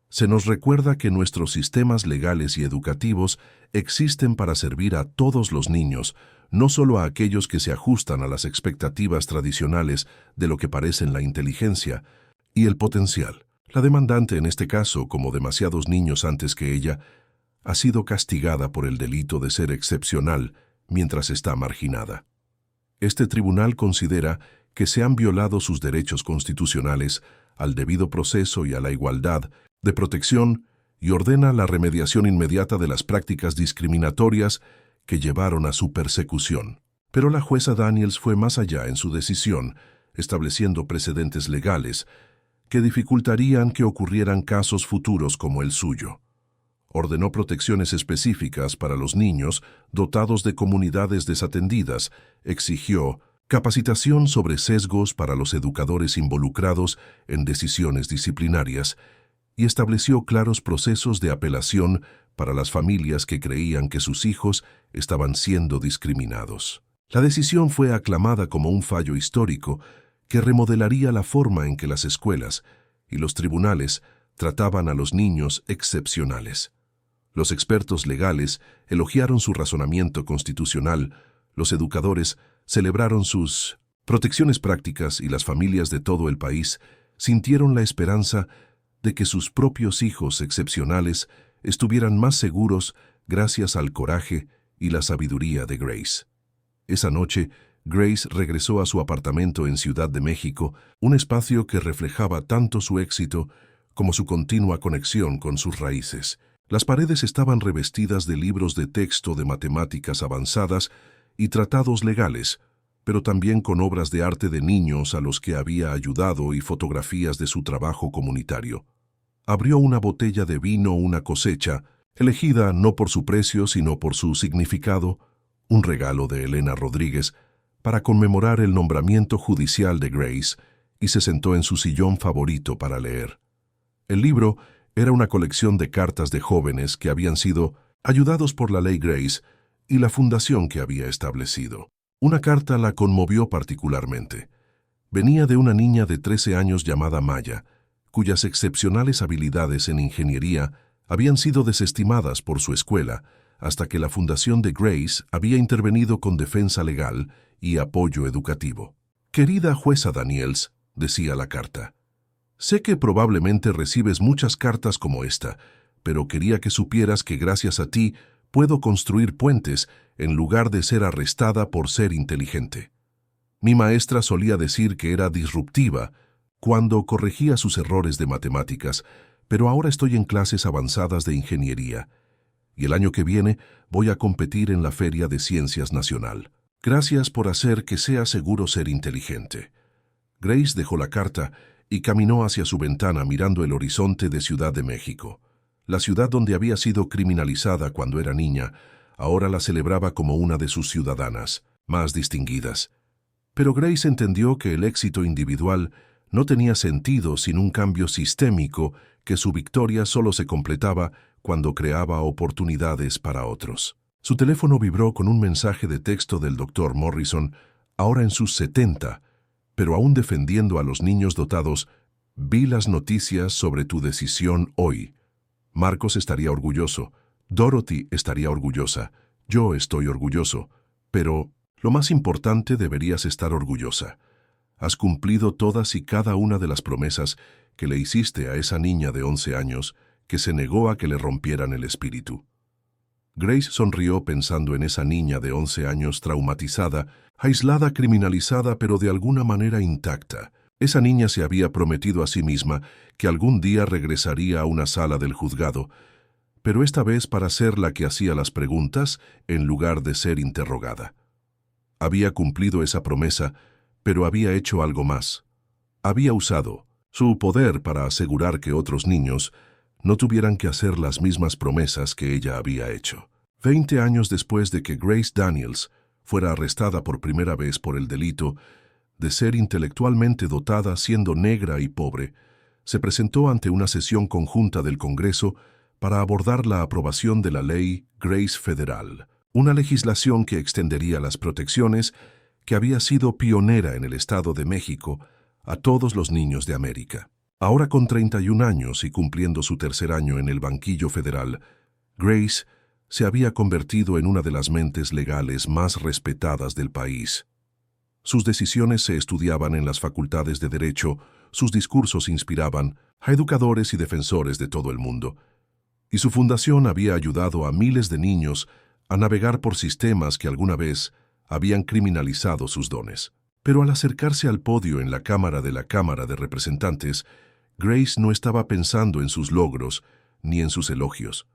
se nos recuerda que nuestros sistemas legales y educativos existen para servir a todos los niños, no solo a aquellos que se ajustan a las expectativas tradicionales de lo que parecen la inteligencia y el potencial. La demandante, en este caso, como demasiados niños antes que ella, ha sido castigada por el delito de ser excepcional mientras está marginada. Este tribunal considera que se han violado sus derechos constitucionales al debido proceso y a la igualdad de protección y ordena la remediación inmediata de las prácticas discriminatorias que llevaron a su persecución. Pero la jueza Daniels fue más allá en su decisión, estableciendo precedentes legales que dificultarían que ocurrieran casos futuros como el suyo. Ordenó protecciones específicas para los niños dotados de comunidades desatendidas, exigió capacitación sobre sesgos para los educadores involucrados en decisiones disciplinarias y estableció claros procesos de apelación para las familias que creían que sus hijos estaban siendo discriminados. La decisión fue aclamada como un fallo histórico que remodelaría la forma en que las escuelas y los tribunales trataban a los niños excepcionales. Los expertos legales elogiaron su razonamiento constitucional, los educadores celebraron sus protecciones prácticas y las familias de todo el país sintieron la esperanza de que sus propios hijos excepcionales estuvieran más seguros gracias al coraje y la sabiduría de Grace. Esa noche, Grace regresó a su apartamento en Ciudad de México, un espacio que reflejaba tanto su éxito como su continua conexión con sus raíces. Las paredes estaban revestidas de libros de texto de matemáticas avanzadas y tratados legales, pero también con obras de arte de niños a los que había ayudado y fotografías de su trabajo comunitario. Abrió una botella de vino, una cosecha, elegida no por su precio sino por su significado, un regalo de Elena Rodríguez, para conmemorar el nombramiento judicial de Grace, y se sentó en su sillón favorito para leer. El libro era una colección de cartas de jóvenes que habían sido ayudados por la Ley Grace y la fundación que había establecido. Una carta la conmovió particularmente. Venía de una niña de 13 años llamada Maya, cuyas excepcionales habilidades en ingeniería habían sido desestimadas por su escuela, hasta que la fundación de Grace había intervenido con defensa legal y apoyo educativo. «Querida jueza Daniels», decía la carta, Sé que probablemente recibes muchas cartas como esta, pero quería que supieras que gracias a ti puedo construir puentes en lugar de ser arrestada por ser inteligente. Mi maestra solía decir que era disruptiva cuando corregía sus errores de matemáticas, pero ahora estoy en clases avanzadas de ingeniería, y el año que viene voy a competir en la Feria de Ciencias Nacional. Gracias por hacer que sea seguro ser inteligente. Grace dejó la carta y caminó hacia su ventana mirando el horizonte de Ciudad de México. La ciudad donde había sido criminalizada cuando era niña, ahora la celebraba como una de sus ciudadanas más distinguidas. Pero Grace entendió que el éxito individual no tenía sentido sin un cambio sistémico, que su victoria solo se completaba cuando creaba oportunidades para otros. Su teléfono vibró con un mensaje de texto del Dr. Morrison, ahora en sus 70, pero aún defendiendo a los niños dotados. Vi las noticias sobre tu decisión hoy. Marcos estaría orgulloso, Dorothy estaría orgullosa, yo estoy orgulloso, pero lo más importante, deberías estar orgullosa. Has cumplido todas y cada una de las promesas que le hiciste a esa niña de 11 años que se negó a que le rompieran el espíritu. Grace sonrió pensando en esa niña de 11 años traumatizada, aislada, criminalizada, pero de alguna manera intacta. Esa niña se había prometido a sí misma que algún día regresaría a una sala del juzgado, pero esta vez para ser la que hacía las preguntas en lugar de ser interrogada. Había cumplido esa promesa, pero había hecho algo más. Había usado su poder para asegurar que otros niños no tuvieran que hacer las mismas promesas que ella había hecho. 20 años después de que Grace Daniels fuera arrestada por primera vez por el delito de ser intelectualmente dotada siendo negra y pobre, se presentó ante una sesión conjunta del Congreso para abordar la aprobación de la ley Grace Federal, una legislación que extendería las protecciones que había sido pionera en el Estado de México a todos los niños de América. Ahora con 31 años y cumpliendo su tercer año en el banquillo federal, Grace se había convertido en una de las mentes legales más respetadas del país. Sus decisiones se estudiaban en las facultades de Derecho, sus discursos inspiraban a educadores y defensores de todo el mundo, y su fundación había ayudado a miles de niños a navegar por sistemas que alguna vez habían criminalizado sus dones. Pero al acercarse al podio en la Cámara de Representantes, Grace no estaba pensando en sus logros ni en sus elogios.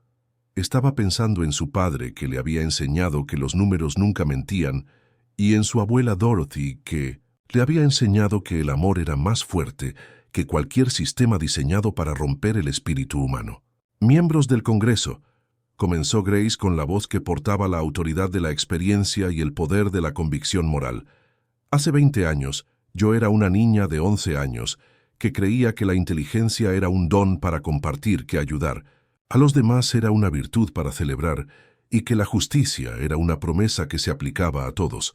Estaba pensando en su padre, que le había enseñado que los números nunca mentían, y en su abuela Dorothy, que le había enseñado que el amor era más fuerte que cualquier sistema diseñado para romper el espíritu humano. Miembros del Congreso, comenzó Grace con la voz que portaba la autoridad de la experiencia y el poder de la convicción moral. Hace 20 años, yo era una niña de 11 años que creía que la inteligencia era un don para compartir, que ayudar a los demás era una virtud para celebrar, y que la justicia era una promesa que se aplicaba a todos.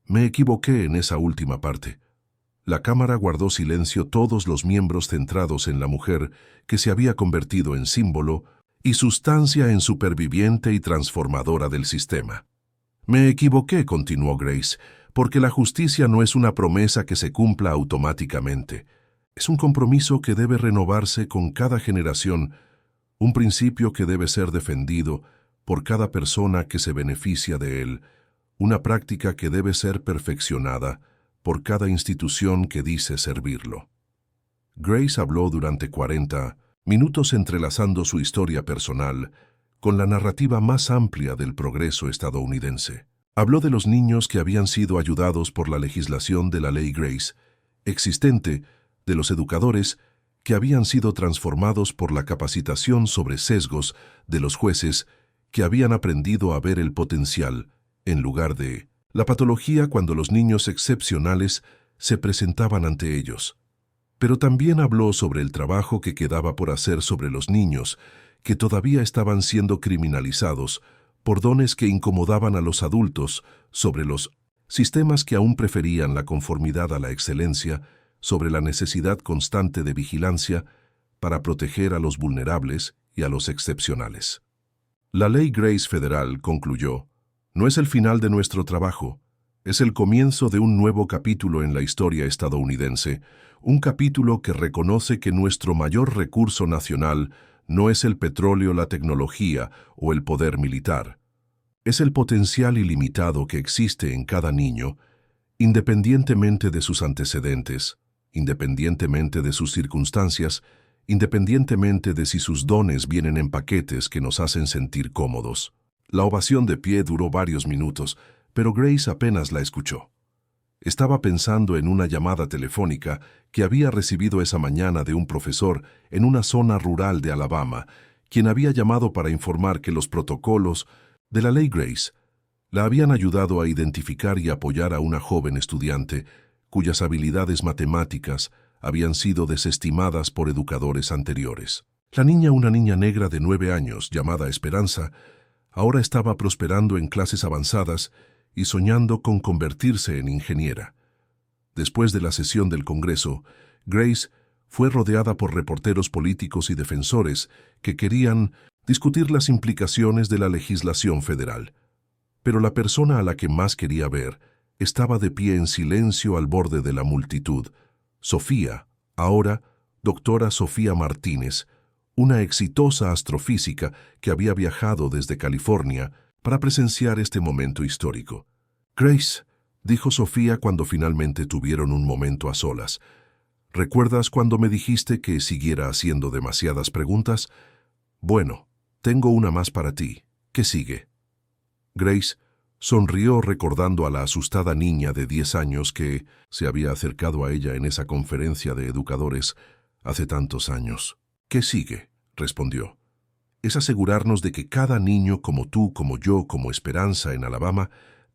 Me equivoqué en esa última parte. La Cámara guardó silencio, todos los miembros centrados en la mujer que se había convertido en símbolo y sustancia en superviviente y transformadora del sistema. Me equivoqué, continuó Grace, porque la justicia no es una promesa que se cumpla automáticamente. Es un compromiso que debe renovarse con cada generación, un principio que debe ser defendido por cada persona que se beneficia de él, una práctica que debe ser perfeccionada por cada institución que dice servirlo. Grace habló durante 40 minutos entrelazando su historia personal con la narrativa más amplia del progreso estadounidense. Habló de los niños que habían sido ayudados por la legislación de la ley Grace existente, de los educadores que habían sido transformados por la capacitación sobre sesgos de los jueces que habían aprendido a ver el potencial en lugar de la patología cuando los niños excepcionales se presentaban ante ellos. Pero también habló sobre el trabajo que quedaba por hacer sobre los niños que todavía estaban siendo criminalizados por dones que incomodaban a los adultos, sobre los sistemas que aún preferían la conformidad a la excelencia, sobre la necesidad constante de vigilancia para proteger a los vulnerables y a los excepcionales. La ley Grace Federal, concluyó, no es el final de nuestro trabajo, es el comienzo de un nuevo capítulo en la historia estadounidense, Un capítulo que reconoce que nuestro mayor recurso nacional no es el petróleo, la tecnología o el poder militar. Es el potencial ilimitado que existe en cada niño, independientemente de sus antecedentes, independientemente de sus circunstancias, independientemente de si sus dones vienen en paquetes que nos hacen sentir cómodos. La ovación de pie duró varios minutos, pero Grace apenas la escuchó. Estaba pensando en una llamada telefónica que había recibido esa mañana de un profesor en una zona rural de Alabama, quien había llamado para informar que los protocolos de la Ley Grace la habían ayudado a identificar y apoyar a una joven estudiante cuyas habilidades matemáticas habían sido desestimadas por educadores anteriores. La niña, una niña negra de 9 años, llamada Esperanza, ahora estaba prosperando en clases avanzadas y soñando con convertirse en ingeniera. Después de la sesión del Congreso, Grace fue rodeada por reporteros políticos y defensores que querían discutir las implicaciones de la legislación federal. Pero la persona a la que más quería ver estaba de pie en silencio al borde de la multitud. Sofía, ahora doctora Sofía Martínez, una exitosa astrofísica que había viajado desde California para presenciar este momento histórico. «Grace», dijo Sofía cuando finalmente tuvieron un momento a solas, «¿recuerdas cuando me dijiste que siguiera haciendo demasiadas preguntas? Bueno, tengo una más para ti. ¿Qué sigue?» Grace sonrió recordando a la asustada niña de 10 años que se había acercado a ella en esa conferencia de educadores hace tantos años. «¿Qué sigue?», respondió. «Es asegurarnos de que cada niño como tú, como yo, como Esperanza en Alabama,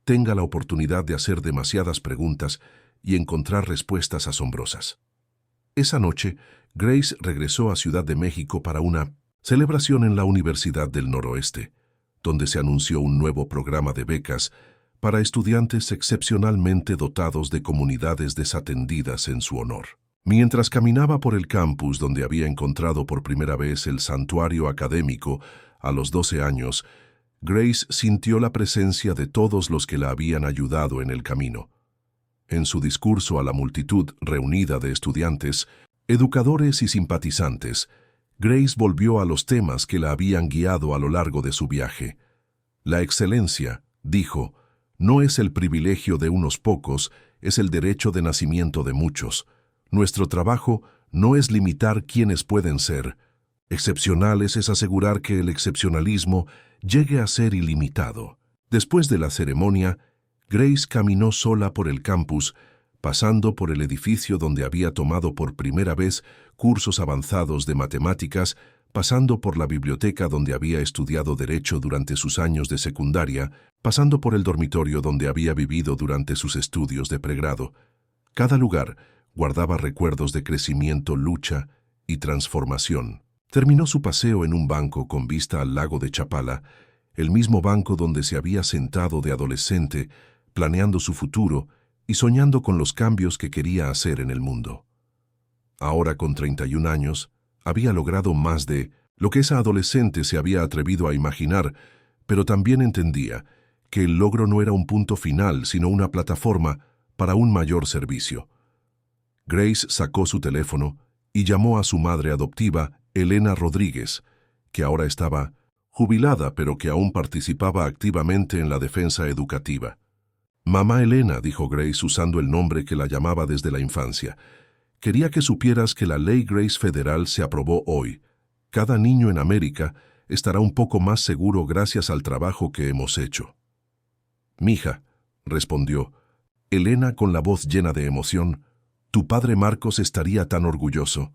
tenga la oportunidad de hacer demasiadas preguntas y encontrar respuestas asombrosas». Esa noche, Grace regresó a Ciudad de México para una celebración en la Universidad del Noroeste, donde se anunció un nuevo programa de becas para estudiantes excepcionalmente dotados de comunidades desatendidas en su honor. Mientras caminaba por el campus donde había encontrado por primera vez el santuario académico a los 12 años, Grace sintió la presencia de todos los que la habían ayudado en el camino. En su discurso a la multitud reunida de estudiantes, educadores y simpatizantes, Grace volvió a los temas que la habían guiado a lo largo de su viaje. La excelencia, dijo, no es el privilegio de unos pocos, es el derecho de nacimiento de muchos. Nuestro trabajo no es limitar quiénes pueden ser. Excepcionales es asegurar que el excepcionalismo llegue a ser ilimitado. Después de la ceremonia, Grace caminó sola por el campus, pasando por el edificio donde había tomado por primera vez cursos avanzados de matemáticas, pasando por la biblioteca donde había estudiado Derecho durante sus años de secundaria, pasando por el dormitorio donde había vivido durante sus estudios de pregrado. Cada lugar guardaba recuerdos de crecimiento, lucha y transformación. Terminó su paseo en un banco con vista al lago de Chapala, el mismo banco donde se había sentado de adolescente, planeando su futuro y soñando con los cambios que quería hacer en el mundo. Ahora, con 31 años, había logrado más de lo que esa adolescente se había atrevido a imaginar, pero también entendía que el logro no era un punto final, sino una plataforma para un mayor servicio. Grace sacó su teléfono y llamó a su madre adoptiva, Elena Rodríguez, que ahora estaba jubilada, pero que aún participaba activamente en la defensa educativa. «Mamá Elena», dijo Grace usando el nombre que la llamaba desde la infancia, «quería que supieras que la Ley Grace federal se aprobó hoy. Cada niño en América estará un poco más seguro gracias al trabajo que hemos hecho». «Mija», respondió Elena con la voz llena de emoción, «tu padre Marcos estaría tan orgulloso.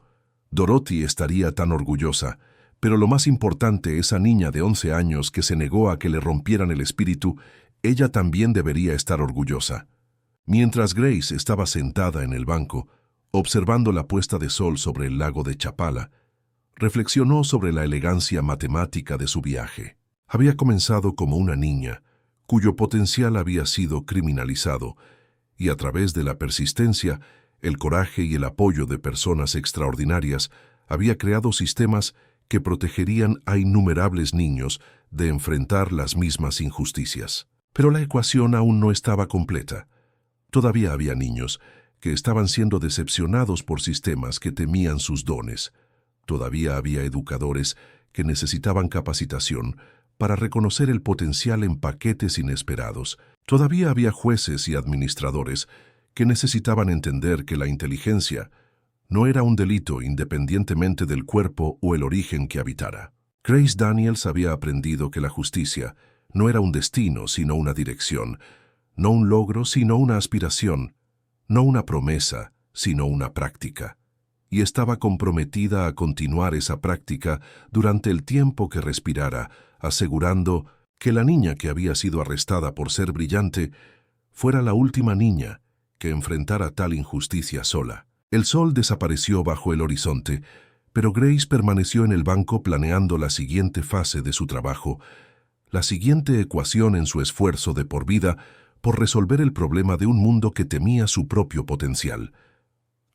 Dorothy estaría tan orgullosa. Pero lo más importante, esa niña de 11 años que se negó a que le rompieran el espíritu, ella también debería estar orgullosa». Mientras Grace estaba sentada en el banco, observando la puesta de sol sobre el lago de Chapala, reflexionó sobre la elegancia matemática de su viaje. Había comenzado como una niña, cuyo potencial había sido criminalizado, y a través de la persistencia, el coraje y el apoyo de personas extraordinarias, había creado sistemas que protegerían a innumerables niños de enfrentar las mismas injusticias. Pero la ecuación aún no estaba completa. Todavía había niños que estaban siendo decepcionados por sistemas que temían sus dones. Todavía había educadores que necesitaban capacitación para reconocer el potencial en paquetes inesperados. Todavía había jueces y administradores que necesitaban entender que la inteligencia no era un delito independientemente del cuerpo o el origen que habitara. Grace Daniels había aprendido que la justicia no era un destino, sino una dirección, no un logro, sino una aspiración, no una promesa, sino una práctica. Y estaba comprometida a continuar esa práctica durante el tiempo que respirara, asegurando que la niña que había sido arrestada por ser brillante fuera la última niña que enfrentara tal injusticia sola. El sol desapareció bajo el horizonte, pero Grace permaneció en el banco planeando la siguiente fase de su trabajo, la siguiente ecuación en su esfuerzo de por vida por resolver el problema de un mundo que temía su propio potencial.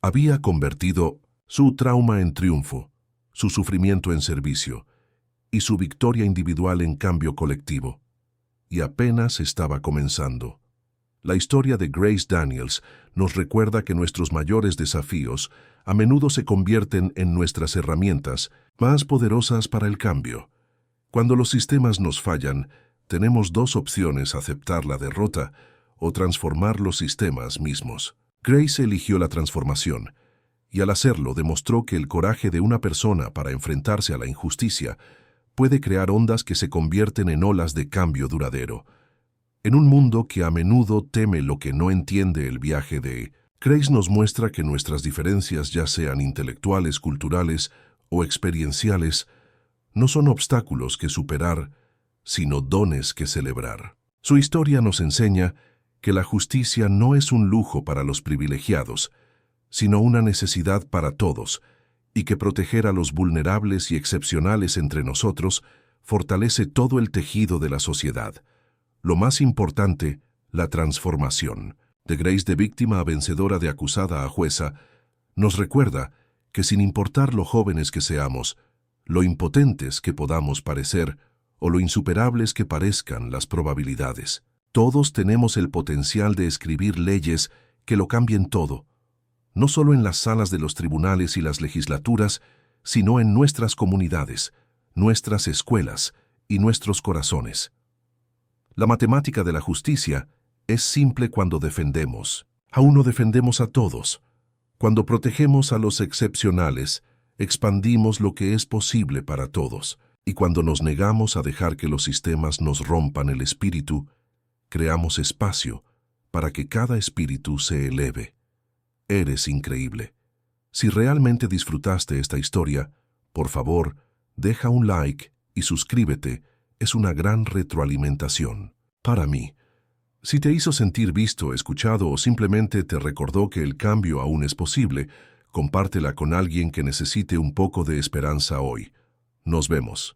Había convertido su trauma en triunfo, su sufrimiento en servicio y su victoria individual en cambio colectivo. Y apenas estaba comenzando. La historia de Grace Daniels nos recuerda que nuestros mayores desafíos a menudo se convierten en nuestras herramientas más poderosas para el cambio. Cuando los sistemas nos fallan, tenemos dos opciones: aceptar la derrota o transformar los sistemas mismos. Grace eligió la transformación, y al hacerlo demostró que el coraje de una persona para enfrentarse a la injusticia puede crear ondas que se convierten en olas de cambio duradero. En un mundo que a menudo teme lo que no entiende el viaje de Grace nos muestra que nuestras diferencias, ya sean intelectuales, culturales o experienciales, no son obstáculos que superar, sino dones que celebrar. Su historia nos enseña que la justicia no es un lujo para los privilegiados, sino una necesidad para todos, y que proteger a los vulnerables y excepcionales entre nosotros fortalece todo el tejido de la sociedad. Lo más importante, la transformación. De Grace, de víctima a vencedora, de acusada a jueza, nos recuerda que sin importar lo jóvenes que seamos, lo impotentes que podamos parecer o lo insuperables que parezcan las probabilidades, todos tenemos el potencial de escribir leyes que lo cambien todo, no solo en las salas de los tribunales y las legislaturas, sino en nuestras comunidades, nuestras escuelas y nuestros corazones. La matemática de la justicia es simple cuando defendemos. Aún no defendemos a todos. Cuando protegemos a los excepcionales, expandimos lo que es posible para todos. Y cuando nos negamos a dejar que los sistemas nos rompan el espíritu, creamos espacio para que cada espíritu se eleve. Eres increíble. Si realmente disfrutaste esta historia, por favor, deja un like y suscríbete. Es una gran retroalimentación para mí. Si te hizo sentir visto, escuchado o simplemente te recordó que el cambio aún es posible, compártela con alguien que necesite un poco de esperanza hoy. Nos vemos.